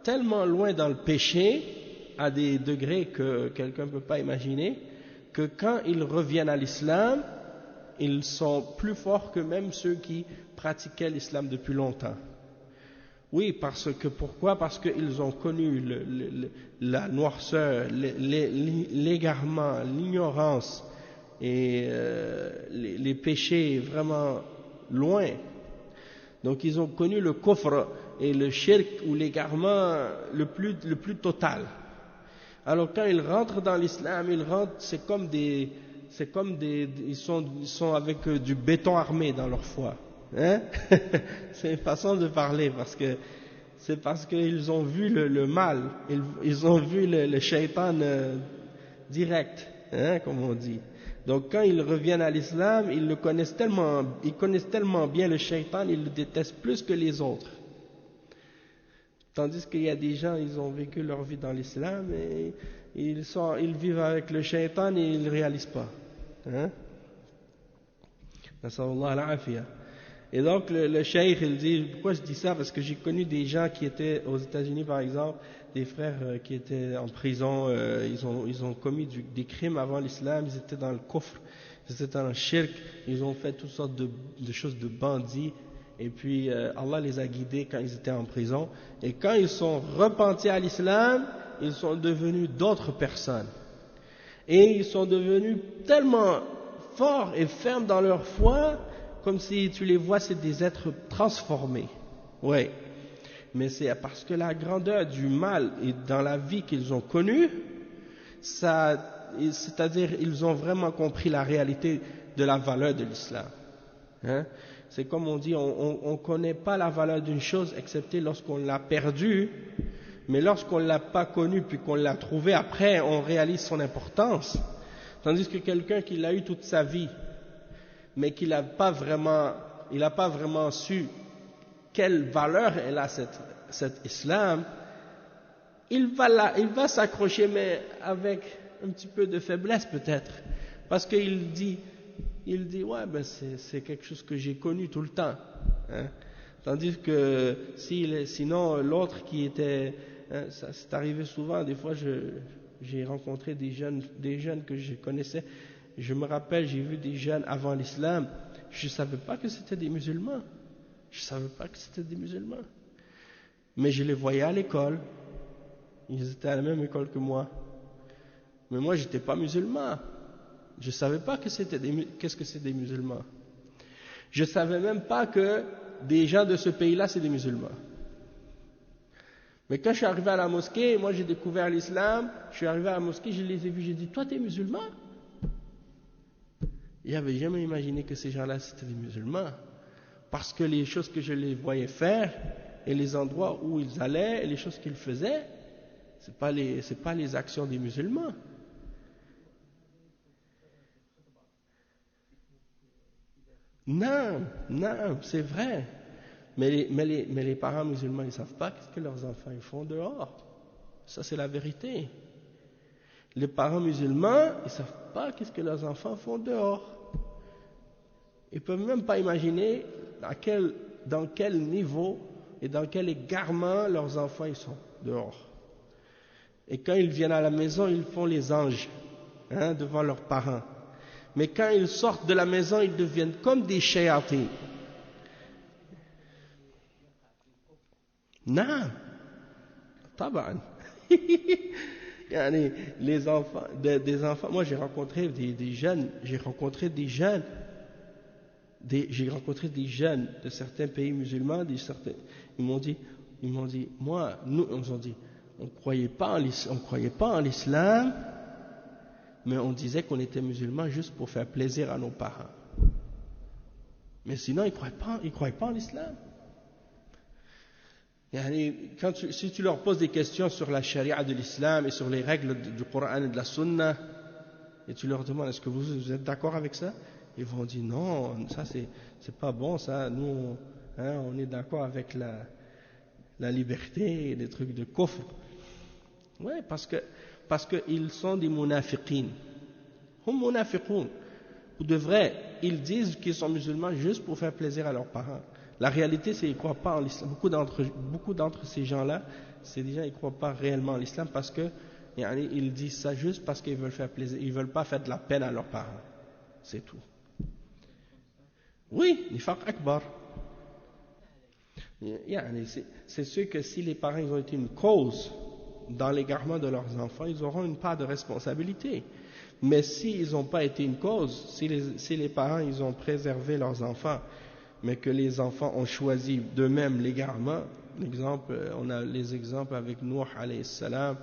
tellement loin dans le péché, à des degrés que quelqu'un ne peut pas imaginer, que quand ils reviennent à l'islam, ils sont plus forts que même ceux qui pratiquaient l'islam depuis longtemps. Oui, pourquoi? Parce qu'ils ont connu la noirceur, l'égarement, l'ignorance et les péchés vraiment loin. Donc ils ont connu le kufr et le shirk ou l'égarement le plus total. Alors quand ils rentrent dans l'islam, c'est comme ils sont avec du béton armé dans leur foi. Hein? C'est une façon de parler parce qu'ils ont vu le mal, ils ont vu le shaitan direct, hein, comme on dit. Donc quand ils reviennent à l'islam, ils connaissent tellement bien le shaitan, ils le détestent plus que les autres. Tandis qu'il y a des gens, ils ont vécu leur vie dans l'islam et ils vivent avec le shaitan et ils ne réalisent pas. Hein? Nasallallahu al-afiyah. Et donc le cheikh il dit, pourquoi je dis ça? Parce que j'ai connu des gens qui étaient aux États-Unis par exemple, des frères qui étaient en prison, ils ont commis des crimes avant l'islam, ils étaient dans le kufr, ils étaient dans le shirk, ils ont fait toutes sortes de choses de bandits, et puis Allah les a guidés quand ils étaient en prison, et quand ils sont repentis à l'islam, ils sont devenus d'autres personnes, et ils sont devenus tellement forts et fermes dans leur foi, comme si tu les vois, c'est des êtres transformés. Oui. Mais c'est parce que la grandeur du mal et dans la vie qu'ils ont connue, c'est-à-dire ils ont vraiment compris la réalité de la valeur de l'islam. Hein? C'est comme on dit, on ne connaît pas la valeur d'une chose excepté lorsqu'on l'a perdue, mais lorsqu'on ne l'a pas connue puis qu'on l'a trouvée après, on réalise son importance. Tandis que quelqu'un qui l'a eu toute sa vie, mais qu'il n'a pas vraiment su quelle valeur elle a cet islam, il va s'accrocher, mais avec un petit peu de faiblesse peut-être, parce qu'il dit ouais, ben c'est quelque chose que j'ai connu tout le temps, hein? Tandis que sinon l'autre qui était, hein, ça c'est arrivé souvent, des fois j'ai rencontré des jeunes que je connaissais. Je me rappelle, j'ai vu des jeunes avant l'islam, je ne savais pas que c'était des musulmans. Mais je les voyais à l'école. Ils étaient à la même école que moi. Mais moi, je n'étais pas musulman. Je ne savais pas qu'est-ce que c'est des musulmans. Je ne savais même pas que des gens de ce pays-là, c'est des musulmans. Mais quand je suis arrivé à la mosquée, moi j'ai découvert l'islam, je suis arrivé à la mosquée, je les ai vus, j'ai dit, toi, tu es musulman? Je n'avais jamais imaginé que ces gens-là c'était des musulmans, parce que les choses que je les voyais faire et les endroits où ils allaient et les choses qu'ils faisaient, c'est pas les actions des musulmans. Non, c'est vrai. Mais les parents musulmans, ils ne savent pas ce que leurs enfants ils font dehors. Ça, c'est la vérité. Les parents musulmans, ils ne savent pas ce que leurs enfants font dehors. Ils ne peuvent même pas imaginer dans quel niveau et dans quel égarement leurs enfants ils sont dehors. Et quand ils viennent à la maison, ils font les anges, hein, devant leurs parents. Mais quand ils sortent de la maison, ils deviennent comme des shayatin. Non, taban. Les enfants, des enfants. Moi, j'ai rencontré des jeunes de certains pays musulmans, ils m'ont dit, on croyait pas en l'islam, mais on disait qu'on était musulmans juste pour faire plaisir à nos parents. Mais sinon, ils croyaient pas en l'islam. Si tu leur poses des questions sur la charia de l'islam et sur les règles du Coran et de la Sunna, et tu leur demandes est-ce que vous êtes d'accord avec ça, ils vont dire non, ça c'est pas bon, ça, nous on est d'accord avec la liberté et des trucs de kufr. Ouais, parce que ils sont des munafiqin. Hum munafiqun. Ou de vrai, ils disent qu'ils sont musulmans juste pour faire plaisir à leurs parents. La réalité, c'est qu'ils ne croient pas en l'islam. Beaucoup d'entre ces gens-là, c'est des gens qui ne croient pas réellement en l'islam parce que ils disent ça juste parce qu'ils veulent faire plaisir. Ils ne veulent pas faire de la peine à leurs parents. C'est tout. Oui, nifaq akbar. C'est sûr que si les parents ils ont été une cause dans l'égarement de leurs enfants, ils auront une part de responsabilité. Mais s'ils n'ont pas été une cause, si les parents ils ont préservé leurs enfants, mais que les enfants ont choisi d'eux-mêmes l'égarement, on a les exemples avec Nuh alayhi salam,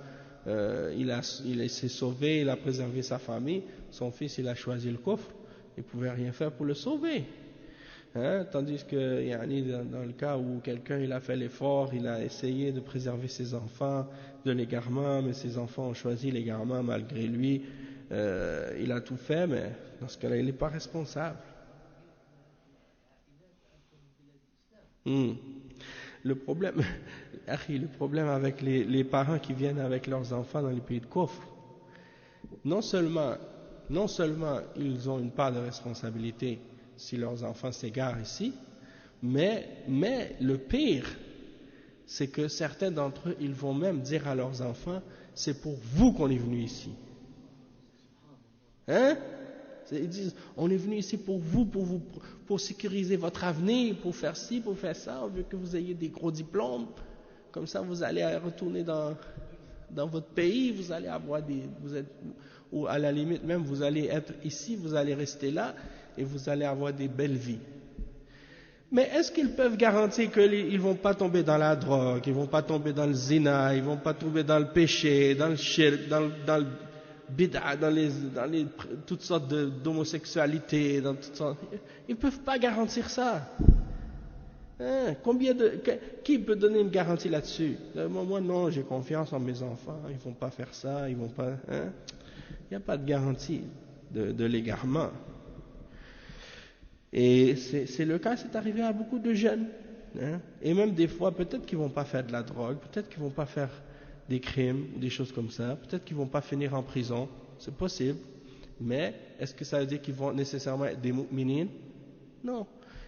il s'est sauvé, il a préservé sa famille, son fils il a choisi le kufr, il ne pouvait rien faire pour le sauver. Tandis que dans le cas où quelqu'un il a fait l'effort, il a essayé de préserver ses enfants de l'égarement, mais ses enfants ont choisi l'égarement malgré lui, il a tout fait, mais dans ce cas-là il n'est pas responsable. Le problème avec les parents qui viennent avec leurs enfants dans les pays de kufr, non seulement ils ont une part de responsabilité si leurs enfants s'égarent ici, mais le pire, c'est que certains d'entre eux, ils vont même dire à leurs enfants, c'est pour vous qu'on est venu ici. Ils disent, on est venu ici pour vous, pour sécuriser votre avenir, pour faire ci, pour faire ça, on veut que vous ayez des gros diplômes, comme ça vous allez retourner dans votre pays, vous allez avoir ou à la limite même vous allez être ici, vous allez rester là, et vous allez avoir des belles vies. Mais est-ce qu'ils peuvent garantir qu'ils ne vont pas tomber dans la drogue, ils ne vont pas tomber dans le zina, ils ne vont pas tomber dans le péché, dans le shirk, dans le bid'a, dans toutes sortes d'homosexualité, dans toutes sortes... Ils ne peuvent pas garantir ça. Qui peut donner une garantie là-dessus? Moi non, j'ai confiance en mes enfants, ils ne vont pas faire ça, ils vont pas... Il n'y a pas de garantie de l'égarement. Et c'est le cas, c'est arrivé à beaucoup de jeunes. Et même des fois, peut-être qu'ils ne vont pas faire de la drogue, peut-être qu'ils ne vont pas faire des crimes, des choses comme ça, peut-être qu'ils ne vont pas finir en prison, c'est possible. Mais est-ce que ça veut dire qu'ils vont nécessairement être des mu'minines? Non.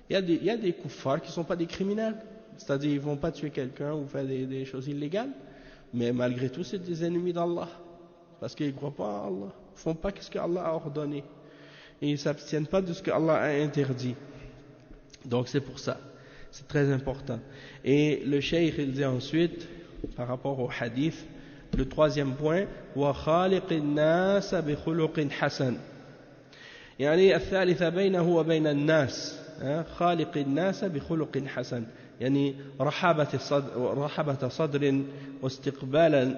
Il y a des kuffars qui ne sont pas des criminels, c'est-à-dire ils ne vont pas tuer quelqu'un ou faire des choses illégales, mais malgré tout c'est des ennemis d'Allah, parce qu'ils ne croient pas en Allah, ils ne font pas ce qu'Allah a ordonné, et ils ne s'abstiennent pas de ce qu'Allah a interdit. Donc c'est pour ça, c'est très important. Et le cheikh il dit ensuite, par rapport au hadith, le troisième point, وَخَالِقِ النَّاسَ بِخُلُقٍ حَسَنٍ يعني الثالثة بينه وبين الناس خالق الناس بخلق حسن يعني رحابة صدر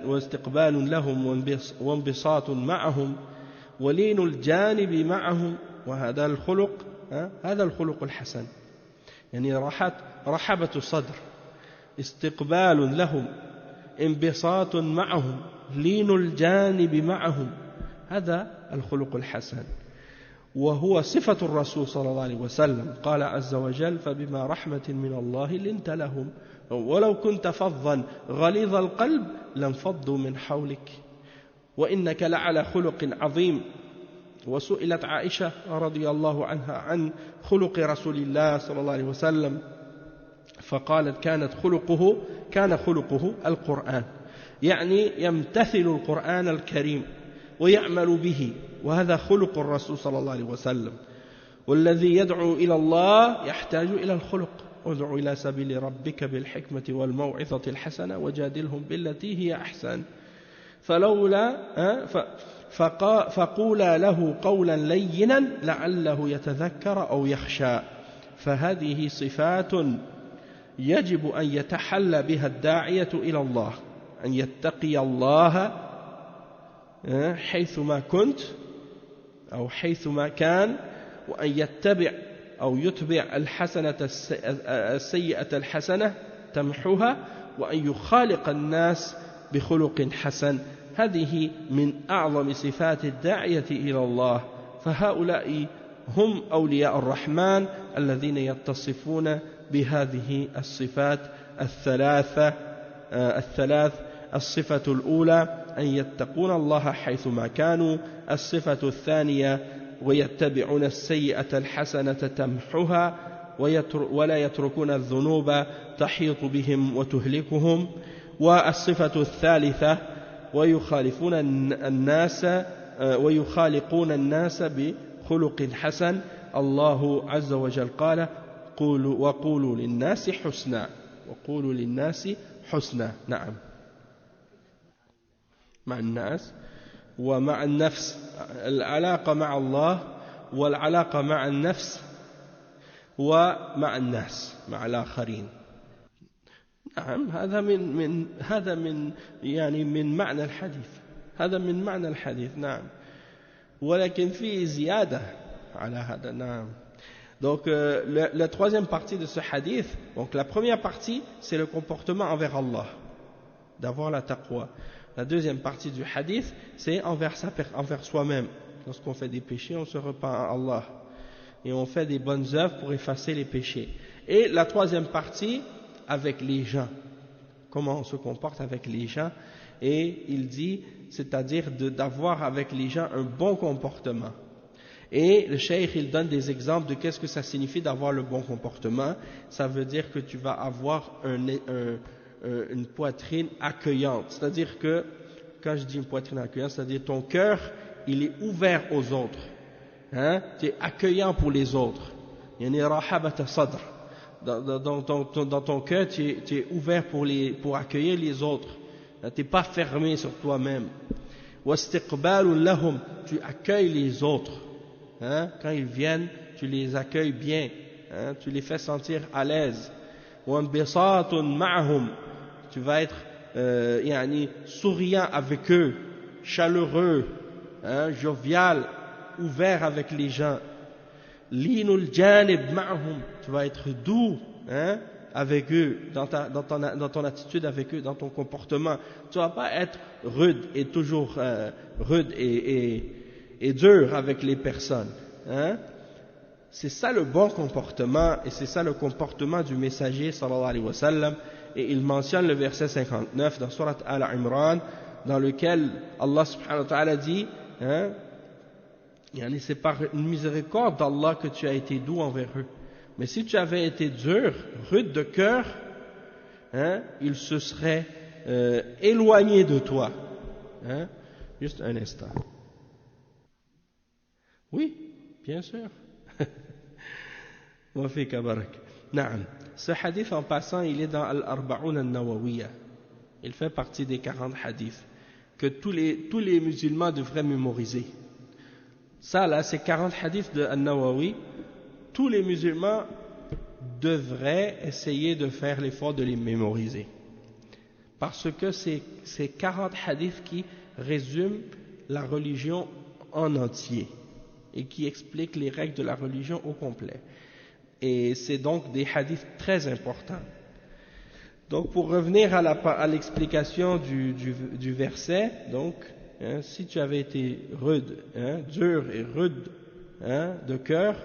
واستقبال لهم وانبساط معهم ولين الجانب معهم وهذا الخلق الحسن يعني رحابة صدر استقبال لهم انبساط معهم لين الجانب معهم هذا الخلق الحسن وهو صفة الرسول صلى الله عليه وسلم قال عز وجل فبما رحمة من الله لنت لهم ولو كنت فظا غليظ القلب لانفضوا من حولك وإنك لعلى خلق عظيم. وسئلت عائشة رضي الله عنها عن خلق رسول الله صلى الله عليه وسلم فقالت كان خلقه القرآن يعني يمتثل القرآن الكريم ويعمل به وهذا خلق الرسول صلى الله عليه وسلم والذي يدعو إلى الله يحتاج إلى الخلق ادع إلى سبيل ربك بالحكمة والموعظة الحسنة وجادلهم بالتي هي أحسن فقولا له قولا لينا لعله يتذكر أو يخشى فهذه صفات يجب أن يتحلى بها الداعية إلى الله أن يتقي الله حيثما كنت أو حيثما كان وأن يتبع أو يتبع السيئة الحسنة تمحوها وأن يخالق الناس بخلق حسن هذه من أعظم صفات الداعية إلى الله فهؤلاء هم أولياء الرحمن الذين يتصفون بهذه الصفات الثلاث الصفة الأولى أن يتقون الله حيثما كانوا الصفة الثانية ويتبعون السيئة الحسنة تمحها ولا يتركون الذنوب تحيط بهم وتهلكهم والصفة الثالثة ويخالقون الناس بخلق حسن الله عز وجل قال وقولوا للناس حسنا وقولوا للناس حسنا. نعم. مع الناس ومع النفس، العلاقة مع الله والعلاقة مع النفس ومع الناس، مع الآخرين. نعم، هذا من معنى الحديث، هذا من معنى الحديث. نعم، ولكن في زيادة على هذا. نعم. Donc la troisième partie de ce hadith, donc la première partie c'est le comportement envers Allah, d'avoir la taqwa. La deuxième partie du hadith c'est envers soi-même. Lorsqu'on fait des péchés, on se repent à Allah et on fait des bonnes œuvres pour effacer les péchés. Et la troisième partie avec les gens, comment on se comporte avec les gens. Et il dit, c'est-à-dire d'avoir avec les gens un bon comportement. Et le cheikh, il donne des exemples de qu'est-ce que ça signifie d'avoir le bon comportement. Ça veut dire que tu vas avoir une poitrine accueillante. C'est-à-dire que, quand je dis une poitrine accueillante, c'est-à-dire ton cœur, il est ouvert aux autres. Hein? Tu es accueillant pour les autres. Yani rahabata sadr. Dans ton cœur, tu es ouvert pour accueillir les autres. Tu n'es pas fermé sur toi-même. Wastiqbalun lahum, tu accueilles les autres. Hein? Quand ils viennent, tu les accueilles bien. Hein? Tu les fais sentir à l'aise. Wanbisatun ma'hum, tu vas être souriant avec eux, chaleureux, hein? Jovial, ouvert avec les gens. Linul janib ma'hum, tu vas être doux, hein, avec eux, dans ton attitude avec eux, dans ton comportement. Tu ne vas pas être rude et toujours rude et dur avec les personnes. Hein. C'est ça le bon comportement et c'est ça le comportement du messager sallallahu alayhi wa sallam. Et il mentionne le verset 59 dans Surat Al-Imran, dans lequel Allah subhanahu wa ta'ala dit, hein, c'est par une miséricorde d'Allah que tu as été doux envers eux. Mais si tu avais été dur, rude de cœur, hein, ils se seraient éloignés de toi. Hein. Juste un instant. Oui, bien sûr. Ce hadith, en passant, il est dans Al-Arba'un al-Nawawiyya. Il fait partie des 40 hadiths que tous les musulmans devraient mémoriser. Ça, là, ces 40 hadiths de An-Nawawi, tous les musulmans devraient essayer de faire l'effort de les mémoriser. Parce que c'est 40 hadiths qui résument la religion en entier et qui expliquent les règles de la religion au complet. Et c'est donc des hadiths très importants. Donc, pour revenir à l'explication du verset, donc, hein, si tu avais été rude, hein, dur et rude, hein, de cœur,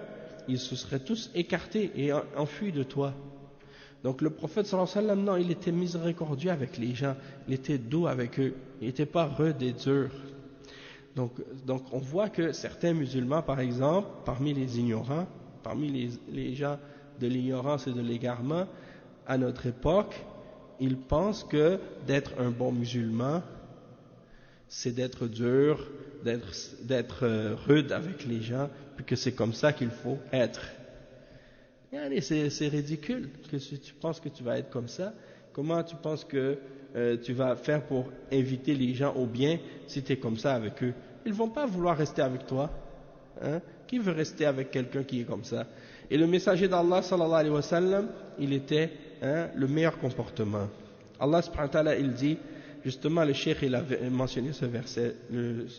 ils se seraient tous écartés et enfuis de toi. Donc le prophète sallallahu alayhi wa sallam, non, il était miséricordieux avec les gens, il était doux avec eux, il n'était pas rude et dur. Donc on voit que certains musulmans, par exemple, parmi les ignorants, parmi les gens de l'ignorance et de l'égarement, à notre époque, ils pensent que d'être un bon musulman, c'est d'être dur, d'être rude avec les gens, puis que c'est comme ça qu'il faut être. C'est ridicule que si tu penses que tu vas être comme ça. Comment tu penses que tu vas faire pour inviter les gens au bien si tu es comme ça avec eux? Ils ne vont pas vouloir rester avec toi. Hein? Qui veut rester avec quelqu'un qui est comme ça? Et le messager d'Allah sallallahu alayhi wa sallam, il était le meilleur comportement. Allah subhanahu wa ta'ala, il dit, justement le cheikh il a mentionné ce verset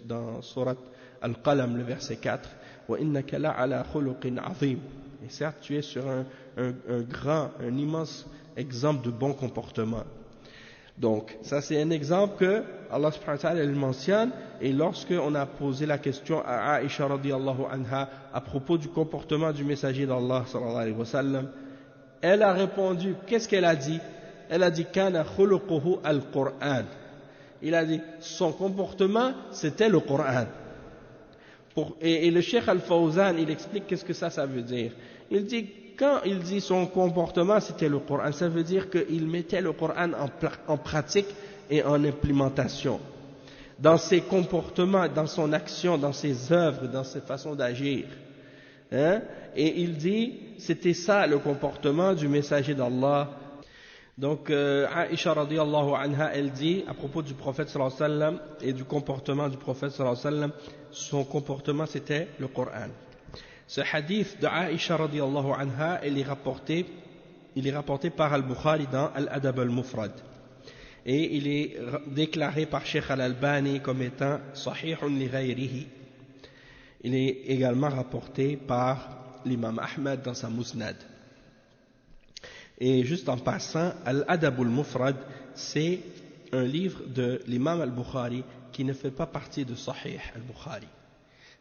dans Surat Al-Qalam, le verset 4, وَإِنَّكَ لَعَلَى خُلُقٍ عَظِيمٍ. Et certes, tu es sur un immense exemple de bon comportement. Donc, ça c'est un exemple que Allah subhanahu wa ta'ala il mentionne, et lorsque on a posé la question à Aïcha radiyallahu anha à propos du comportement du messager d'Allah sallallahu alayhi wa sallam, elle a répondu, qu'est-ce qu'elle a dit? Elle a dit, kana khuluquhu al-Qur'an. Il a dit, son comportement c'était le Coran. Et le Cheikh Al-Fawzan, il explique qu'est-ce que ça veut dire. Il dit, quand il dit son comportement c'était le Coran, ça veut dire qu'il mettait le Coran en pratique et en implémentation. Dans ses comportements, dans son action, dans ses œuvres, dans ses façons d'agir. Hein? Et il dit, c'était ça le comportement du messager d'Allah. Donc, Aïcha radiyallahu anha, elle dit, à propos du prophète sallallahu alayhi wa sallam et du comportement du prophète sallallahu alayhi wa sallam, son comportement c'était le Coran. Ce hadith de Aïcha radiyallahu anha, il est rapporté par Al-Bukhari dans Al-Adab al-Mufrad. Et il est déclaré par Cheikh Al-Albani comme étant Sahihun li ghayrihi. Il est également rapporté par l'imam Ahmad dans sa Musnad. Et juste en passant, Al-Adab al-Mufrad, c'est un livre de l'imam Al-Bukhari qui ne fait pas partie de Sahih Al-Bukhari.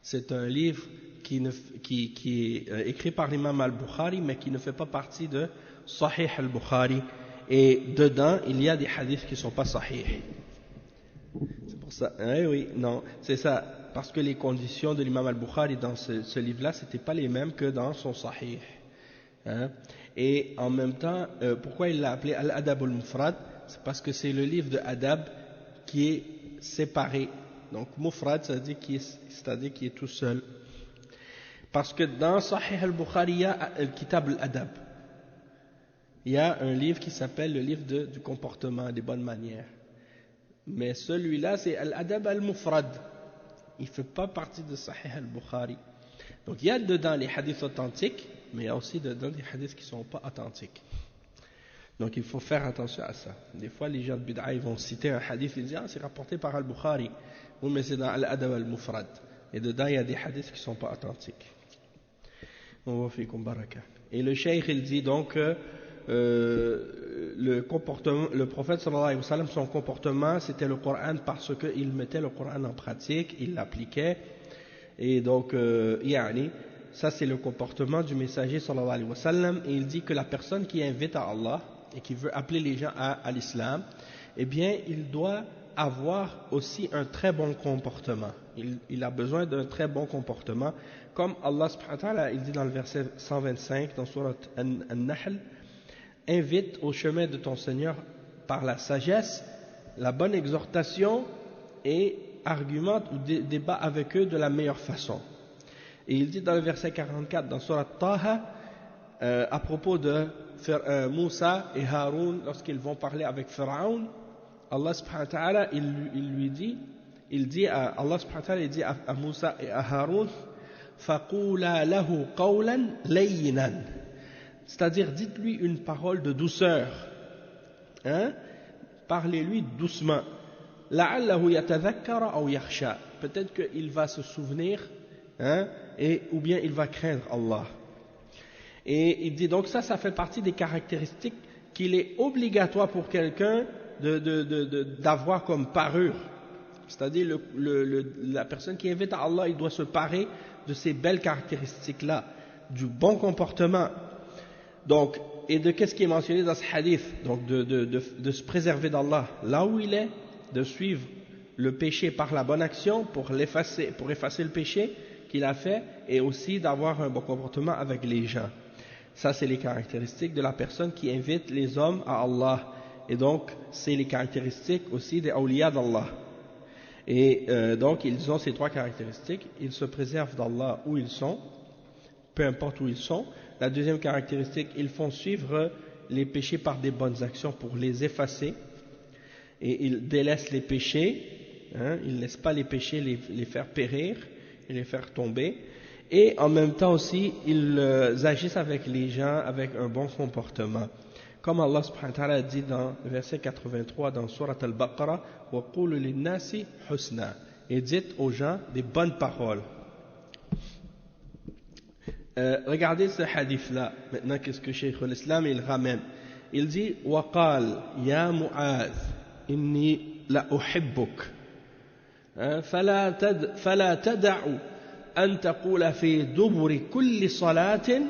C'est un livre qui est écrit par l'imam Al-Bukhari, mais qui ne fait pas partie de Sahih Al-Bukhari. Et dedans, il y a des hadiths qui ne sont pas sahih. C'est pour ça. Oui, non, c'est ça. Parce que les conditions de l'imam Al-Bukhari dans ce livre-là, ce n'étaient pas les mêmes que dans son sahih. Hein? Et en même temps, pourquoi il l'a appelé Al-Adab al-Mufrad? C'est parce que c'est le livre de Adab qui est séparé. Donc, Mufrad, c'est-à-dire qui est tout seul. Parce que dans Sahih Al-Bukhari, il y a Al-Kitab Al-Adab. Il y a un livre qui s'appelle le livre du comportement, des bonnes manières. Mais celui-là, c'est Al-Adab al-Mufrad. Il ne fait pas partie de Sahih al-Bukhari. Donc il y a dedans les hadiths authentiques, mais il y a aussi dedans des hadiths qui ne sont pas authentiques. Donc il faut faire attention à ça. Des fois, les gens de bid'a, ils vont citer un hadith, ils disent « Ah, c'est rapporté par al-Bukhari. » Oui, mais c'est dans Al-Adab al-Mufrad. Et dedans, il y a des hadiths qui ne sont pas authentiques. Et le cheikh, il dit donc... le prophète sallallahu alayhi wa sallam, son comportement c'était le Coran parce qu'il mettait le Coran en pratique, il l'appliquait, et donc ça c'est le comportement du messager sallallahu alayhi wa sallam. Et il dit que la personne qui invite à Allah et qui veut appeler les gens à l'islam, eh bien il doit avoir aussi un très bon comportement. Il a besoin d'un très bon comportement, comme Allah subhanahu wa ta'ala, il dit dans le verset 125 dans surat An-Nahl: invite au chemin de ton Seigneur par la sagesse, la bonne exhortation, et argumente ou débat avec eux de la meilleure façon. Et il dit dans le verset 44 dans Surat Taha, à propos de Moussa et Haroun, lorsqu'ils vont parler avec Pharaon, Allah subhanahu wa ta'ala, il dit à Moussa et à Haroun: فَقُولَا لَهُ قَوْلًا لَيِّنًا. C'est-à-dire, dites-lui une parole de douceur. Hein? Parlez-lui doucement. لَعَلَّهُ يَتَذَكَّرَ أَوْ يَخْشَى. Peut-être qu'il va se souvenir, hein? Ou bien il va craindre Allah. Et il dit donc ça fait partie des caractéristiques qu'il est obligatoire pour quelqu'un d'avoir comme parure. C'est-à-dire, la personne qui invite à Allah, il doit se parer de ces belles caractéristiques-là, du bon comportement. Donc, et de qu'est-ce qui est mentionné dans ce hadith? Donc, de se préserver d'Allah là où il est, de suivre le péché par la bonne action pour effacer le péché qu'il a fait, et aussi d'avoir un bon comportement avec les gens. Ça, c'est les caractéristiques de la personne qui invite les hommes à Allah. Et donc, c'est les caractéristiques aussi des awliya d'Allah. Et donc, ils ont ces trois caractéristiques. Ils se préservent d'Allah où ils sont, peu importe où ils sont. La deuxième caractéristique, ils font suivre les péchés par des bonnes actions pour les effacer. Et ils délaissent les péchés, hein, ils ne laissent pas les péchés les faire périr et les faire tomber. Et en même temps aussi, ils agissent avec les gens avec un bon comportement. Comme Allah subhanahu wa ta'ala dit dans le verset 83 dans Surat Al-Baqarah: wa qulu lin-nasi husna. Et dites aux gens des bonnes paroles. Regardez ce hadith-là. Maintenant, qu'est-ce que Cheikh al-Islam il ramène? Il dit: wa qal ya Mu'adh inni la uhibbuk fala tad'u an taqula fi duburi kulli salatin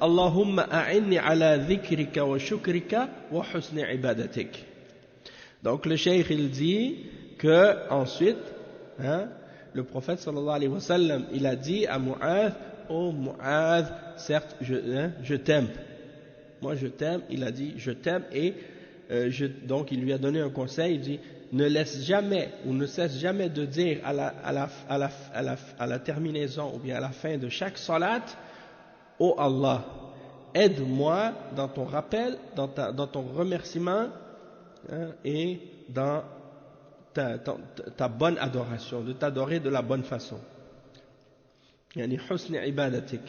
Allahumma a'inni ala dhikrika wa shukrika wa husni ibadatik. Donc le cheikh il dit que ensuite, hein, le prophète sallallahu alayhi wa sallam, il a dit à Mu'adh: oh Mu'adh, certes je t'aime. Moi je t'aime, il a dit je t'aime, et donc il lui a donné un conseil, il dit: ne laisse jamais ou ne cesse jamais de dire à la terminaison ou bien à la fin de chaque salat: ô Allah, aide-moi dans ton rappel, dans ton remerciement, hein, et dans ta bonne adoration, de t'adorer de la bonne façon. Yani husni ibadatik,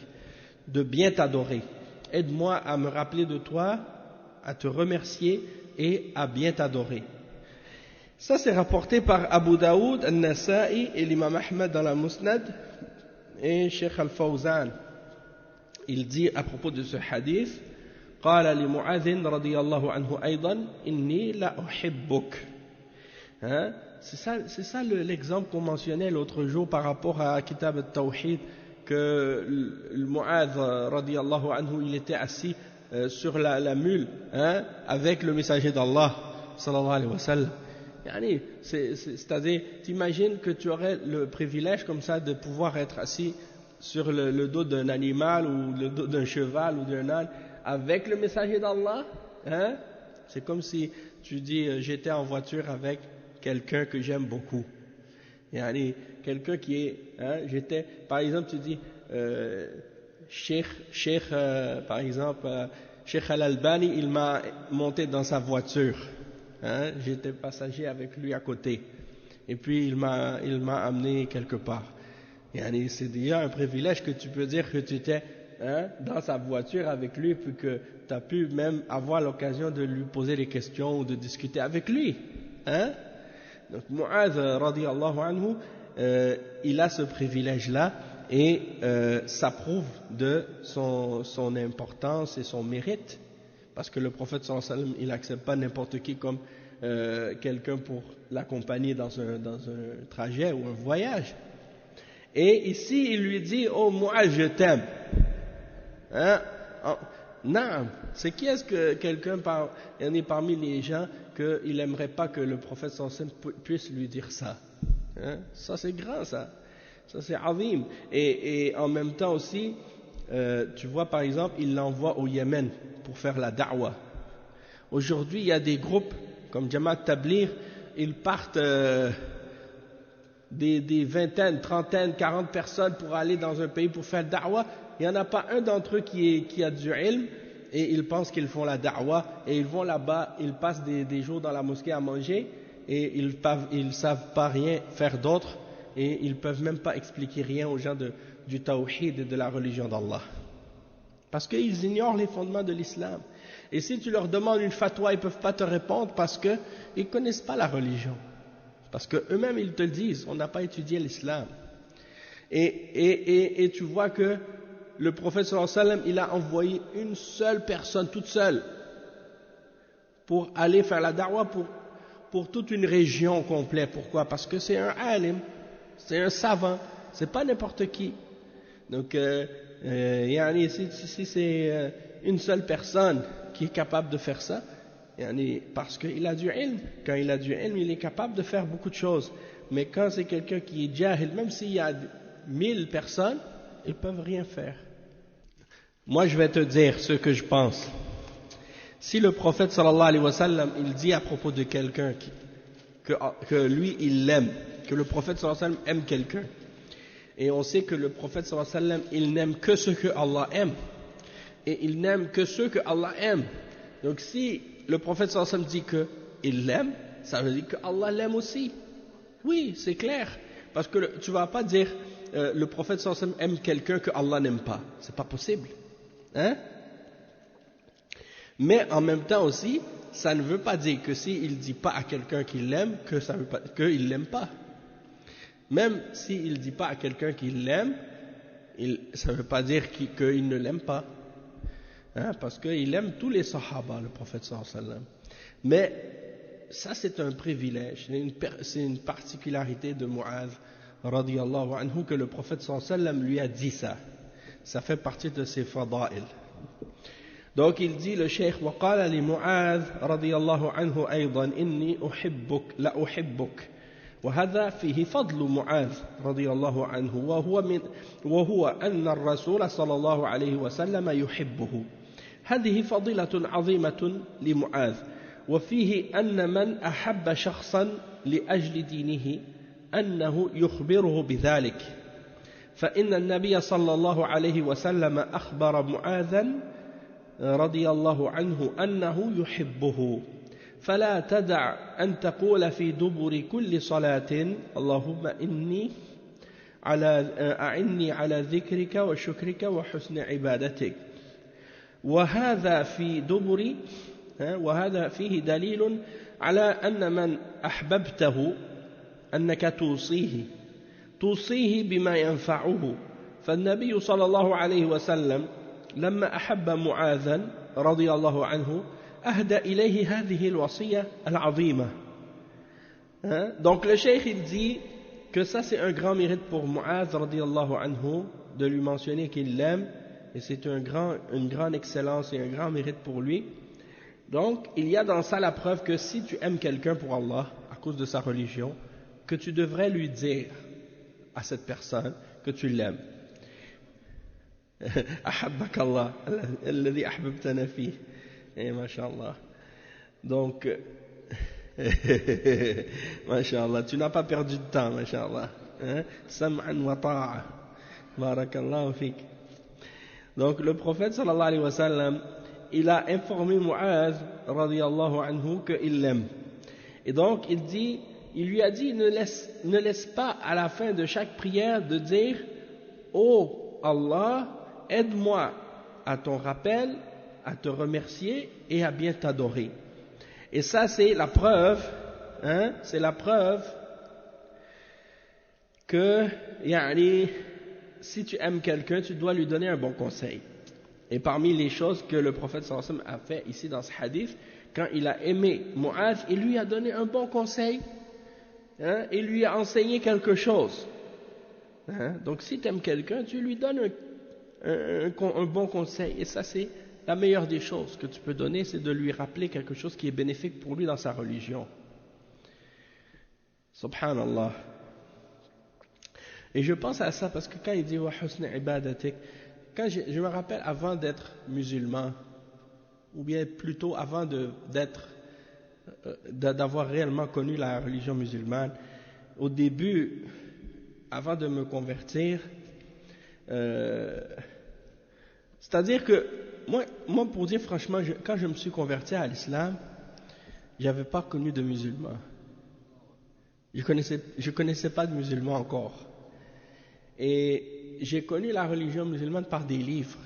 de bien t'adorer. Aide-moi à me rappeler de toi, à te remercier et à bien t'adorer. Ça c'est rapporté par Abu Daoud, An-Nasa'i et l'imam Ahmad dans la Musnad et Sheikh Al-Fawzan. Il dit à propos de ce hadith, قال لمعاذ رضي الله عنه أيضا إني لا أحبك. Hein? C'est ça l'exemple qu'on mentionnait l'autre jour par rapport à Kitab al-Tawhid, que le Mu'adh radiyallahu anhu, il était assis sur la mule, hein, avec le messager d'Allah sallallahu alayhi wa sallam. Yani, c'est-à-dire, t'imagines que tu aurais le privilège comme ça de pouvoir être assis sur le dos d'un animal ou le dos d'un cheval ou d'un âne avec le messager d'Allah, hein? C'est comme si tu dis j'étais en voiture avec quelqu'un que j'aime beaucoup. Yani, quelqu'un qui est, hein, j'étais, par exemple, tu dis par exemple, Cheikh Al-Albani, il m'a monté dans sa voiture, hein, j'étais passager avec lui à côté, et puis il m'a amené quelque part. Yani, c'est déjà un privilège que tu peux dire que tu étais, hein, dans sa voiture avec lui, puis que tu as pu même avoir l'occasion de lui poser des questions ou de discuter avec lui, hein. Donc Mu'adh radiyallahu anhu, il a ce privilège-là, et ça prouve de son importance et son mérite, parce que le prophète sallallahu alayhi wa sallam, il n'accepte pas n'importe qui comme quelqu'un pour l'accompagner dans un trajet ou un voyage. Et ici il lui dit oh Mu'adh, je t'aime, hein? Non, c'est qui est-ce que quelqu'un il y en a parmi les gens qu'il n'aimerait pas que le prophète sallallahu alayhi wa sallam puisse lui dire ça, hein? Ça c'est grand, ça c'est azim. Et en même temps aussi, tu vois par exemple, il l'envoie au Yémen pour faire la da'wah. Aujourd'hui il y a des groupes comme Jamaat Tabligh, ils partent des vingtaines, trentaines, 40 personnes pour aller dans un pays pour faire da'wah. Il n'y en a pas un d'entre eux qui a du ilm, et ils pensent qu'ils font la da'wah, et ils vont là-bas, ils passent des jours dans la mosquée à manger, et ils savent pas rien faire d'autre, et ils peuvent même pas expliquer rien aux gens du tawhid et de la religion d'Allah, parce qu'ils ignorent les fondements de l'islam. Et si tu leur demandes une fatwa, ils peuvent pas te répondre parce que ils connaissent pas la religion, parce que eux-mêmes ils te le disent, on n'a pas étudié l'islam. Et tu vois que le prophète sallallahu alayhi wa sallam, il a envoyé une seule personne, toute seule, pour aller faire la da'wah pour toute une région complète. Pourquoi? Parce que c'est un alim, c'est un savant, c'est pas n'importe qui. Donc, yani, si c'est une seule personne qui est capable de faire ça, yani, parce qu'il a du ilm. Quand il a du ilm, il est capable de faire beaucoup de choses. Mais quand c'est quelqu'un qui est jahil, même s'il y a 1000 personnes, ils ne peuvent rien faire. Moi, je vais te dire ce que je pense. Si le prophète sallallahu alayhi wa sallam, il dit à propos de quelqu'un que lui, il l'aime, que le prophète sallallahu alayhi wa sallam aime quelqu'un, et on sait que le prophète sallallahu alayhi wa sallam, il n'aime que ceux que Allah aime, et il n'aime que ceux que Allah aime. Donc si le prophète sallallahu alayhi wa sallam dit qu'il l'aime, ça veut dire que Allah l'aime aussi. Oui, c'est clair. Parce que tu ne vas pas dire le prophète sallallahu alayhi wa sallam aime quelqu'un que Allah n'aime pas. C'est pas possible. Hein? Mais en même temps aussi, ça ne veut pas dire que s'il ne dit pas à quelqu'un qu'il l'aime, que ça veut pas qu'il ne l'aime pas. Même s'il ne dit pas à quelqu'un qu'il l'aime, ça ne veut pas dire qu'il ne l'aime pas. Hein? Parce qu'il aime tous les sahaba, le prophète sallallahu alayhi wa sallam. Mais ça c'est un privilège, c'est une particularité de Mu'adh radiyallahu anhu, que le prophète sallallahu alayhi wa sallam lui a dit ça. Ça fait partie de ses fada'il. Donc il dit le cheikh وقال لمعاذ رضي الله عنه أيضا إني أحبك لا أحبك وهذا فيه فضل معاذ رضي الله عنه وهو أن الرسول صلى الله عليه وسلم يحبه. هذه فضيلة عظيمة لمعاذ، وفيه أن من أحب شخصا لأجل دينه أنه يخبره بذلك، فإن النبي صلى الله عليه وسلم أخبر معاذا رضي الله عنه أنه يحبه فلا تدع أن تقول في دبر كل صلاة اللهم أعني على ذكرك وشكرك وحسن عبادتك وهذا فيه دليل على أن من أحببته أنك توصيه بما ينفعه فالنبي صلى الله عليه وسلم لما أحب معاذا رضي الله عنه أهدى إليه هذه الوصية العظيمة. Donc le cheikh il dit que ça c'est un grand mérite pour Mu'adh radiyallahu anhu de lui mentionner qu'il l'aime et c'est une grande excellence et un grand mérite pour lui. Donc il y a dans ça la preuve que si tu aimes quelqu'un pour Allah à cause de sa religion, que tu devrais lui dire à cette personne que tu l'aimes. أحبك الله الذي أحببتنا فيه. Et mashallah. Donc, mashallah, tu n'as pas perdu de temps, mashallah. Sam'an wa ta'a. Barakallahu fik. Donc, le prophète sallallahu alayhi wa sallam, il a informé Mu'adh radiyallahu anhu qu'il l'aime. Et donc, il lui a dit, ne laisse pas à la fin de chaque prière de dire, oh Allah, aide-moi à ton rappel, à te remercier et à bien t'adorer. Et ça c'est la preuve, c'est la preuve que si tu aimes quelqu'un, tu dois lui donner un bon conseil. Et parmi les choses que le prophète sallallahu alayhi wa sallam a fait ici dans ce hadith, quand il a aimé Mu'adh, il lui a donné un bon conseil, il lui a enseigné quelque chose. Donc si tu aimes quelqu'un, tu lui donnes un bon conseil. Et ça c'est la meilleure des choses que tu peux donner, c'est de lui rappeler quelque chose qui est bénéfique pour lui dans sa religion. Subhanallah. Et je pense à ça parce que quand il dit wa husn ibadatik, quand je me rappelle avant d'être musulman, ou bien plutôt avant d'avoir réellement connu la religion musulmane, au début, avant de me convertir, c'est-à-dire que moi, pour dire franchement, quand je me suis converti à l'islam, j'avais pas connu de musulmans. Je connaissais pas de musulmans encore. Et j'ai connu la religion musulmane par des livres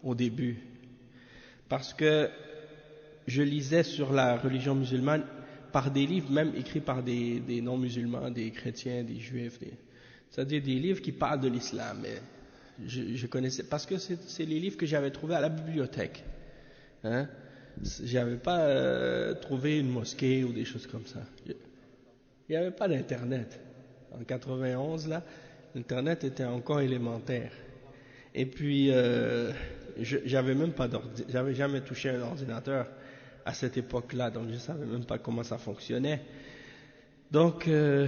au début, parce que je lisais sur la religion musulmane par des livres même écrits par des non-musulmans, des chrétiens, des juifs, c'est-à-dire des livres qui parlent de l'islam. Je connaissais, parce que c'est les livres que j'avais trouvés à la bibliothèque. J'avais pas trouvé une mosquée ou des choses comme ça. Il n'y avait pas d'internet. En 91 là, l'internet était encore élémentaire. Et puis j'avais jamais touché un ordinateur à cette époque-là, donc je savais même pas comment ça fonctionnait. Donc je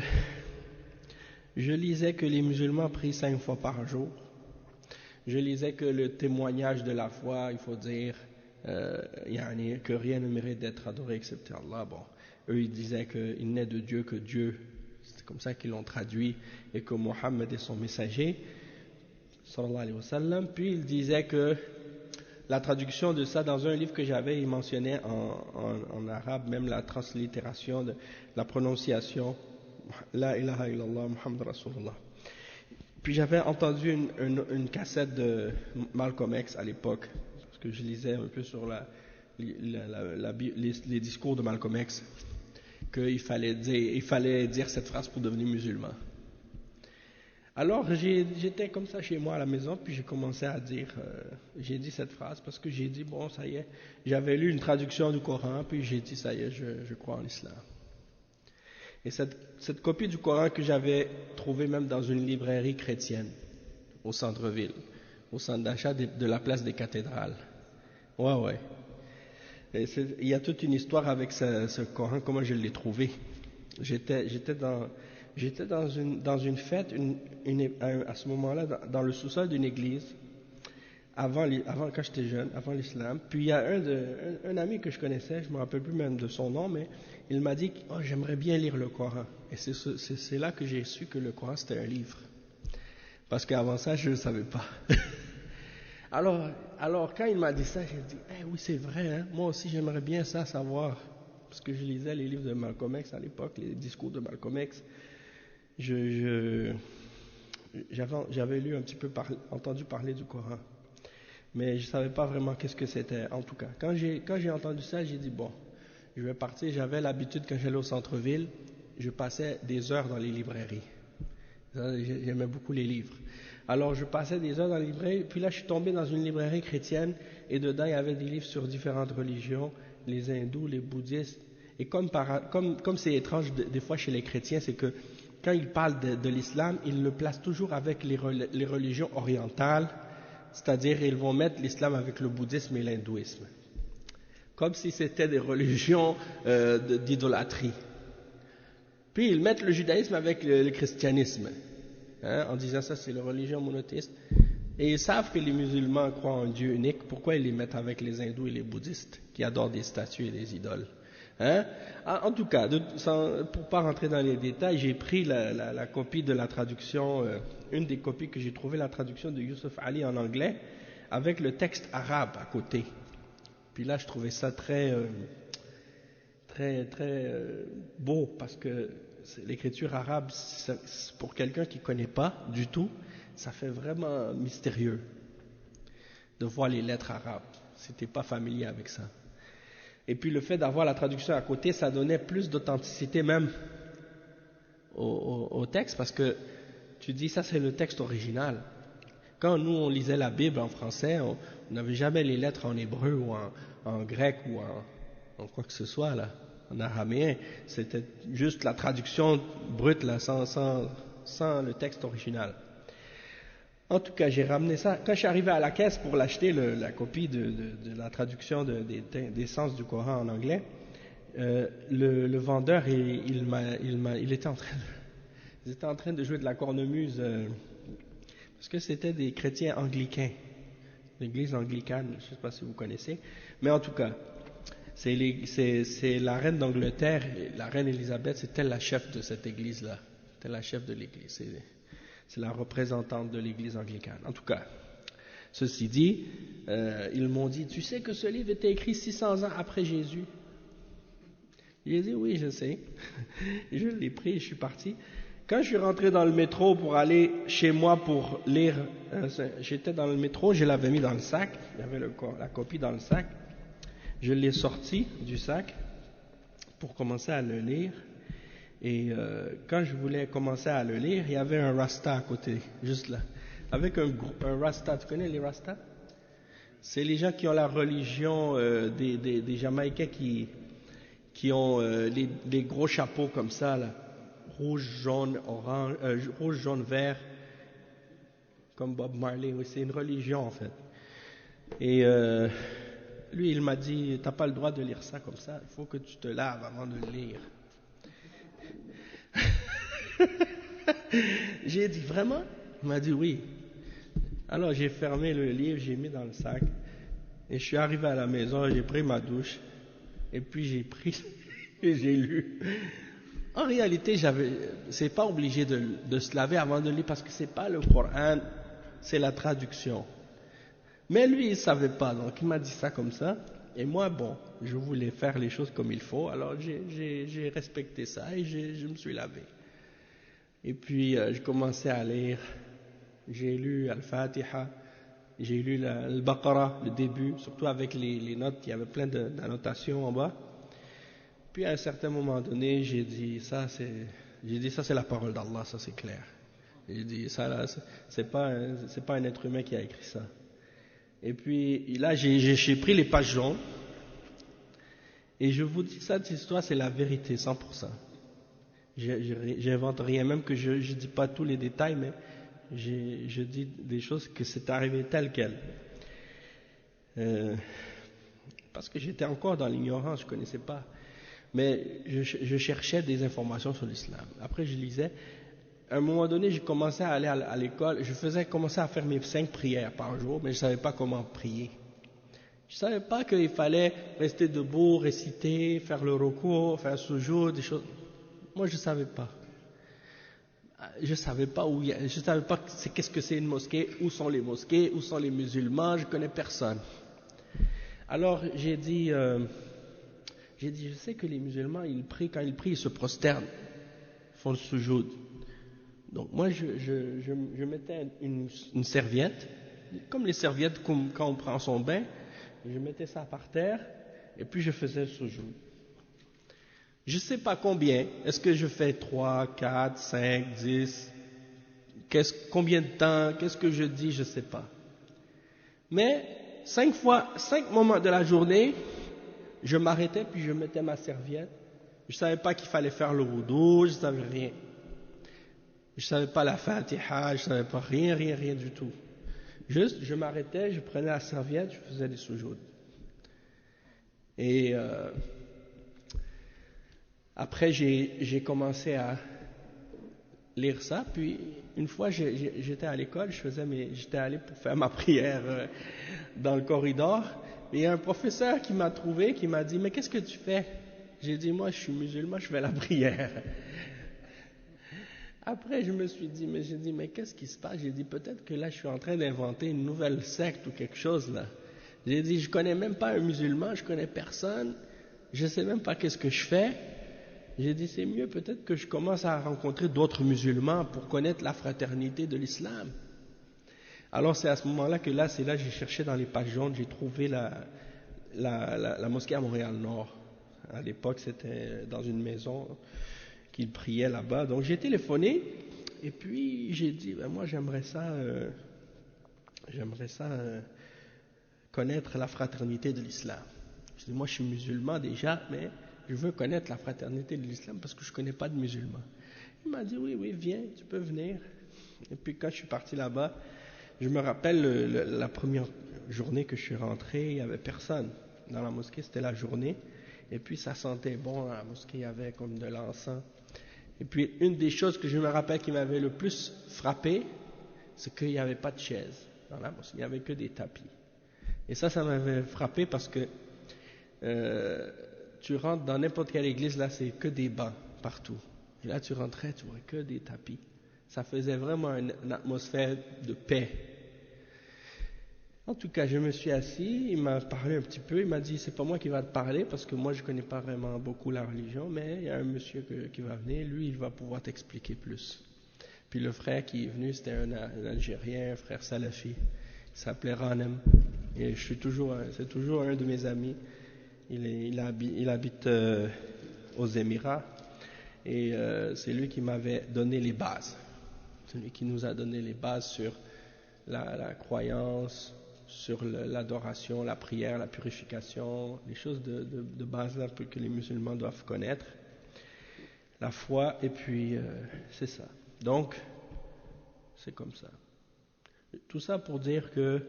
lisais que les musulmans prient 5 fois par jour. Je lisais que le témoignage de la foi, il faut dire que rien ne mérite d'être adoré excepté Allah. Bon, eux ils disaient qu'il n'est de Dieu que Dieu, c'est comme ça qu'ils l'ont traduit, et que Mohammed est son messager, sallallahu alayhi wa sallam. Puis ils disaient que la traduction de ça dans un livre que j'avais, il mentionnait en arabe même la translittération de la prononciation La ilaha illallah Muhammad Rasulullah. Puis j'avais entendu une cassette de Malcolm X à l'époque, parce que je lisais un peu sur les discours de Malcolm X, qu'il fallait dire cette phrase pour devenir musulman. Alors j'étais comme ça chez moi à la maison, puis j'ai commencé à dire, j'ai dit cette phrase, parce que j'ai dit, bon ça y est, j'avais lu une traduction du Coran, puis j'ai dit, ça y est, je crois en l'islam. Et cette copie du Coran que j'avais trouvée même dans une librairie chrétienne au centre-ville, au centre d'achat de la place des cathédrales. Ouais. Et il y a toute une histoire avec ce Coran, comment je l'ai trouvé. J'étais dans une fête à ce moment-là dans le sous-sol d'une église, avant quand j'étais jeune, avant l'islam. Puis il y a un ami que je connaissais, je ne me rappelle plus même de son nom, mais il m'a dit j'aimerais bien lire le Coran. Et c'est là que j'ai su que le Coran c'était un livre. Parce qu'avant ça, je ne savais pas. Alors, quand il m'a dit ça, j'ai dit, oui, c'est vrai, hein, moi aussi j'aimerais bien ça savoir. Parce que je lisais les livres de Malcolm X à l'époque, les discours de Malcolm X. J'avais lu un petit peu, entendu parler du Coran. Mais je ne savais pas vraiment qu'est-ce que c'était, en tout cas. Quand j'ai entendu ça, j'ai dit, bon, je vais partir. J'avais l'habitude, quand j'allais au centre-ville, je passais des heures dans les librairies. J'aimais beaucoup les livres. Alors je passais des heures dans les librairies, puis là je suis tombé dans une librairie chrétienne, et dedans il y avait des livres sur différentes religions, les hindous, les bouddhistes, et comme c'est étrange des fois chez les chrétiens, c'est que quand ils parlent de l'islam, ils le placent toujours avec les religions orientales, c'est-à-dire ils vont mettre l'islam avec le bouddhisme et l'hindouisme, comme si c'était des religions d'idolâtrie. Puis ils mettent le judaïsme avec le christianisme, hein, en disant ça c'est la religion monothéiste. Et ils savent que les musulmans croient en Dieu unique, pourquoi ils les mettent avec les hindous et les bouddhistes qui adorent des statues et des idoles, hein? En tout cas, pour pas rentrer dans les détails, j'ai pris la copie de la traduction, une des copies que j'ai trouvé, la traduction de Youssef Ali en anglais, avec le texte arabe à côté. Puis là je trouvais ça très beau, parce que l'écriture arabe, pour quelqu'un qui ne connaît pas du tout, ça fait vraiment mystérieux de voir les lettres arabes, si tu n'es pas familier avec ça. Et puis le fait d'avoir la traduction à côté, ça donnait plus d'authenticité même au texte, parce que tu dis, ça c'est le texte original. Quand nous on lisait la Bible en français, on n'avait jamais les lettres en hébreu ou en grec ou en quoi que ce soit là, en araméen. C'était juste la traduction brute là, sans le texte original. En tout cas, j'ai ramené ça. Quand je suis arrivé à la caisse pour l'acheter, la copie de la traduction des sens du Coran en anglais, le vendeur, il était en train de jouer de la cornemuse, parce que c'était des chrétiens anglicains, l'église anglicane, je ne sais pas si vous connaissez, mais en tout cas, c'est la reine d'Angleterre, la reine Élisabeth, c'était la chef de cette église-là, c'était la chef de l'église, c'est la représentante de l'église anglicane. En tout cas, ceci dit, ils m'ont dit, tu sais que ce livre était écrit 600 ans après Jésus? J'ai dit, oui, je sais. Je l'ai pris et je suis parti. Quand je suis rentré dans le métro pour aller chez moi pour lire, j'étais dans le métro, je l'avais mis dans le sac, il y avait la copie dans le sac, je l'ai sorti du sac pour commencer à le lire. Et quand je voulais commencer à le lire, il y avait un Rasta à côté, juste là. Avec un Rasta, tu connais les Rastas? C'est les gens qui ont la religion des Jamaïcains qui ont les gros chapeaux comme ça, là. Rouge, jaune, orange, rouge, jaune, vert, comme Bob Marley. Oui, c'est une religion en fait. Et lui, il m'a dit, t'as pas le droit de lire ça comme ça, il faut que tu te laves avant de le lire. J'ai dit, vraiment? Il m'a dit oui. Alors j'ai fermé le livre, j'ai mis dans le sac, et je suis arrivé à la maison, j'ai pris ma douche, et puis j'ai pris et j'ai lu. En réalité, c'est pas obligé de se laver avant de lire, parce que c'est pas le Coran, c'est la traduction. Mais lui, il savait pas, donc il m'a dit ça comme ça, et moi, bon, je voulais faire les choses comme il faut, alors j'ai respecté ça, et je me suis lavé. Et puis, j'ai commencé à lire, j'ai lu Al-Fatiha, j'ai lu Al-Baqarah, le début, surtout avec les notes, il y avait plein d'annotations en bas. Puis à un certain moment donné, j'ai dit ça c'est la parole d'Allah, ça c'est clair. J'ai dit ça là, c'est pas un être humain qui a écrit ça. Et puis là j'ai pris les pages jaunes, et je vous dis ça, cette histoire c'est la vérité 100%. J'invente rien, même que je dis pas tous les détails, mais je dis des choses que c'est arrivé tel quel. Parce que j'étais encore dans l'ignorance, je connaissais pas. Mais je cherchais des informations sur l'islam. Après je lisais. À un moment donné, j'ai commencé à aller à l'école. Je commençais à faire mes 5 prières par jour, mais je savais pas comment prier. Je savais pas qu'il fallait rester debout, réciter, faire le recours, faire soujoud, des choses. Moi, je savais pas. je savais pas je savais pas qu'est-ce que c'est une mosquée, où sont les mosquées, où sont les musulmans, je connais personne. Alors j'ai dit, je sais que les musulmans, ils prient, quand ils prient, ils se prosternent, font le soujoud. Donc moi, je mettais une serviette, comme les serviettes quand on prend son bain, je mettais ça par terre, et puis je faisais le soujoud. Je ne sais pas combien, est-ce que je fais 3, 4, 5, 10, combien de temps, qu'est-ce que je dis, je ne sais pas. Mais 5 moments de la journée, je m'arrêtais puis je mettais ma serviette. Je ne savais pas qu'il fallait faire le wudu, je ne savais rien. Je ne savais pas la Fatiha, je ne savais pas rien du tout. Juste, je m'arrêtais, je prenais la serviette, je faisais des soujouds. Et après, j'ai commencé à lire ça, puis une fois j'étais à l'école, j'étais allé pour faire ma prière dans le corridor, et il y a un professeur qui m'a trouvé, qui m'a dit « Mais qu'est-ce que tu fais ?» J'ai dit « Moi, je suis musulman, je fais la prière. » Après, je me suis dit « Mais qu'est-ce qui se passe ?» J'ai dit « Peut-être que là, je suis en train d'inventer une nouvelle secte ou quelque chose là. » J'ai dit « Je connais même pas un musulman, je connais personne, je sais même pas qu'est-ce que je fais. » J'ai dit, c'est mieux peut-être que je commence à rencontrer d'autres musulmans pour connaître la fraternité de l'islam. Alors c'est à ce moment-là que j'ai cherché dans les pages jaunes, j'ai trouvé la mosquée à Montréal-Nord. À l'époque, c'était dans une maison qu'ils priaient là-bas. Donc j'ai téléphoné et puis j'ai dit, moi j'aimerais ça connaître la fraternité de l'islam. Je dis, moi je suis musulman déjà, mais je veux connaître la fraternité de l'islam parce que je ne connais pas de musulmans. Il m'a dit, oui, viens, tu peux venir. Et puis quand je suis parti là-bas, je me rappelle la première journée que je suis rentré, il n'y avait personne. Dans la mosquée, c'était la journée. Et puis ça sentait bon, dans la mosquée, il y avait comme de l'encens. Et puis une des choses que je me rappelle qui m'avait le plus frappé, c'est qu'il n'y avait pas de chaises dans la mosquée, il n'y avait que des tapis. Et ça m'avait frappé parce que tu rentres dans n'importe quelle église, là, c'est que des bancs partout. Et là, tu rentrais, tu vois que des tapis. Ça faisait vraiment une atmosphère de paix. En tout cas, je me suis assis, il m'a parlé un petit peu, il m'a dit, c'est pas moi qui va te parler, parce que moi, je connais pas vraiment beaucoup la religion, mais il y a un monsieur qui va venir, lui, il va pouvoir t'expliquer plus. Puis le frère qui est venu, c'était un Algérien, un frère salafi, il s'appelait Ranem, et c'est toujours un de mes amis. Il habite aux Émirats et c'est lui qui m'avait donné les bases. C'est lui qui nous a donné les bases sur la croyance, sur l'adoration, la prière, la purification, les choses de base là que les musulmans doivent connaître, la foi, et puis c'est ça. Donc, c'est comme ça. Tout ça pour dire que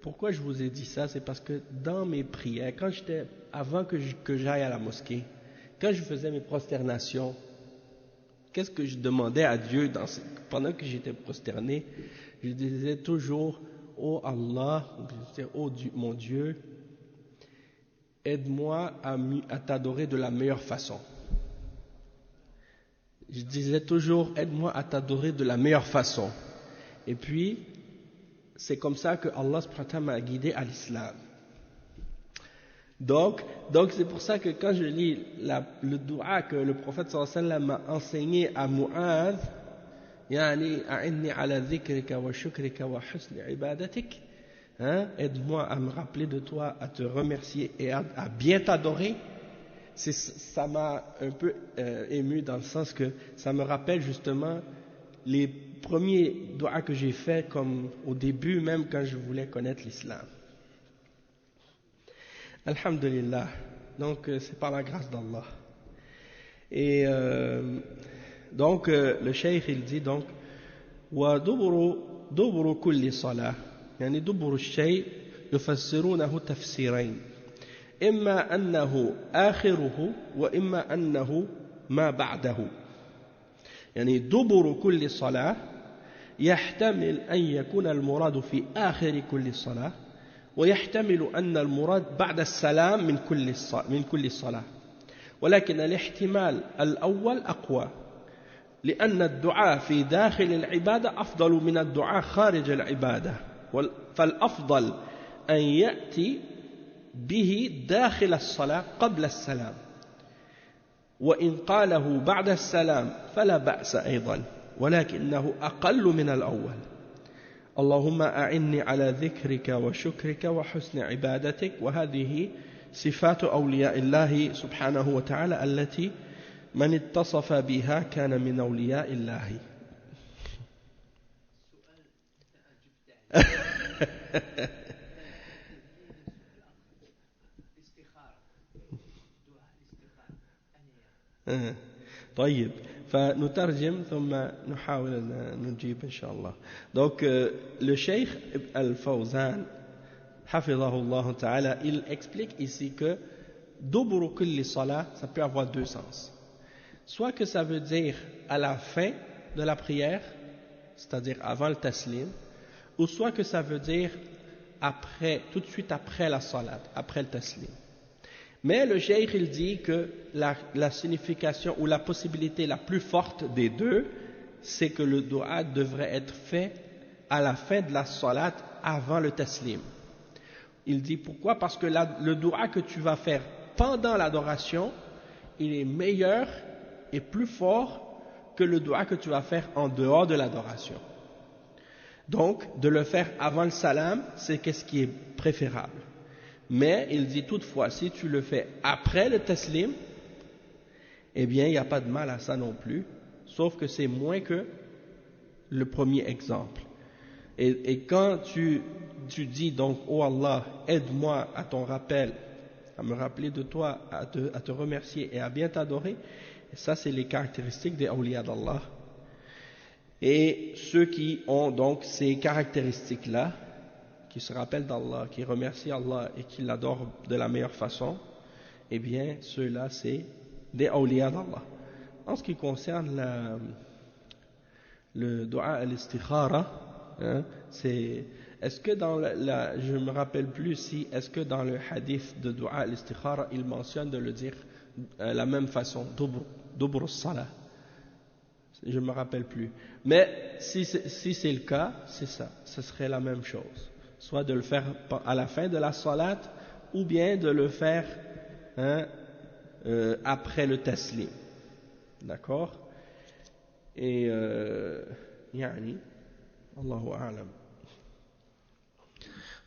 pourquoi je vous ai dit ça, c'est parce que dans mes prières, avant que j'aille à la mosquée, quand je faisais mes prosternations, qu'est-ce que je demandais à Dieu pendant que j'étais prosterné? Je disais toujours, oh Allah, oh mon Dieu, aide-moi à t'adorer de la meilleure façon. Je disais toujours, aide-moi à t'adorer de la meilleure façon. Et puis, c'est comme ça que Allah subhanahu wa ta'ala m'a guidé à l'islam. Donc c'est pour ça que quand je lis le dua que le prophète sallallahu alayhi wa sallam m'a enseigné à Mu'adh, yani a'inni ala dhikrika wa shukrika wa husni ibadatik, aide-moi à me rappeler de toi, à te remercier et à bien t'adorer. Ça m'a un peu ému dans le sens que ça me rappelle justement les premiers doigts que j'ai fait comme au début, même quand je voulais connaître l'islam. Alhamdulillah. Donc c'est par la grâce d'Allah. Et donc le cheikh il dit donc wa duburu kulli salah, yani duburu الشيء يفسرونه تفسيرين إما أنه آخره وإما أنه ما بعده. يعني دبر كل صلاة يحتمل أن يكون المراد في آخر كل صلاة، ويحتمل أن المراد بعد السلام من كل صلاة، ولكن الاحتمال الأول أقوى، لأن الدعاء في داخل العبادة أفضل من الدعاء خارج العبادة فالأفضل أن يأتي به داخل الصلاة قبل السلام وإن قاله بعد السلام فلا بأس أيضا ولكنه أقل من الأول اللهم أعني على ذكرك وشكرك وحسن عبادتك وهذه صفات أولياء الله سبحانه وتعالى التي من اتصف بها كان من أولياء الله طيب فنترجم ثم نحاول أن نجيب إن شاء الله. Donc le Cheikh Al-Fawzan حفظه الله تعالى il explique ici que duburu kulli salat ça peut avoir deux sens, soit que ça veut dire à la fin de la prière, c'est-à-dire avant le taslim, ou soit que ça veut dire après, tout de suite après la salat, après le taslim. Mais le cheikh il dit que la signification ou la possibilité la plus forte des deux, c'est que le dua devrait être fait à la fin de la salat avant le taslim. Il dit pourquoi? Parce que le dua que tu vas faire pendant l'adoration, il est meilleur et plus fort que le dua que tu vas faire en dehors de l'adoration. Donc, de le faire avant le salam, c'est qu'est-ce qui est préférable. Mais il dit toutefois, si tu le fais après le taslim, eh bien, il n'y a pas de mal à ça non plus, sauf que c'est moins que le premier exemple. Et quand tu dis donc, oh Allah, aide-moi à ton rappel, à me rappeler de toi, à te remercier et à bien t'adorer, ça c'est les caractéristiques des awliya d'Allah. Et ceux qui ont donc ces caractéristiques-là, qui se rappellent d'Allah, qui remercient Allah et qui l'adorent de la meilleure façon, eh bien ceux-là c'est des awliya d'Allah. En ce qui concerne le dua al-istikhara, hein, est-ce que dans je ne me rappelle plus si est-ce que dans le hadith de dua al-istikhara il mentionne de le dire la même façon, dubur salah, je ne me rappelle plus, mais si c'est le cas, c'est ça, ce serait la même chose, soit de le faire à la fin de la salat ou bien de le faire après le taslim, d'accord? Et yani Allahu a'lam.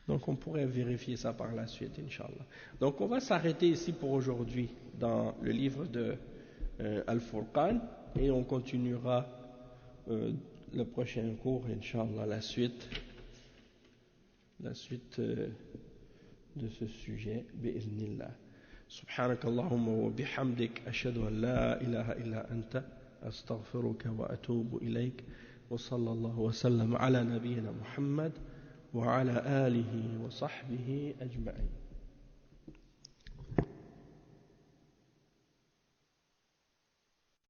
Donc on pourrait vérifier ça par la suite, Inch'Allah. Donc on va s'arrêter ici pour aujourd'hui dans le livre de Al-Furqan et on continuera le prochain cours, Inch'Allah, la suite de ce sujet, bi'idhnillah. سبحانك اللهم وبحمدك أشهد أن لا إله إلا أنت أستغفرك وأتوب إليك وصلى الله وسلم على نبينا محمد وعلى آله وصحبه أجمعين.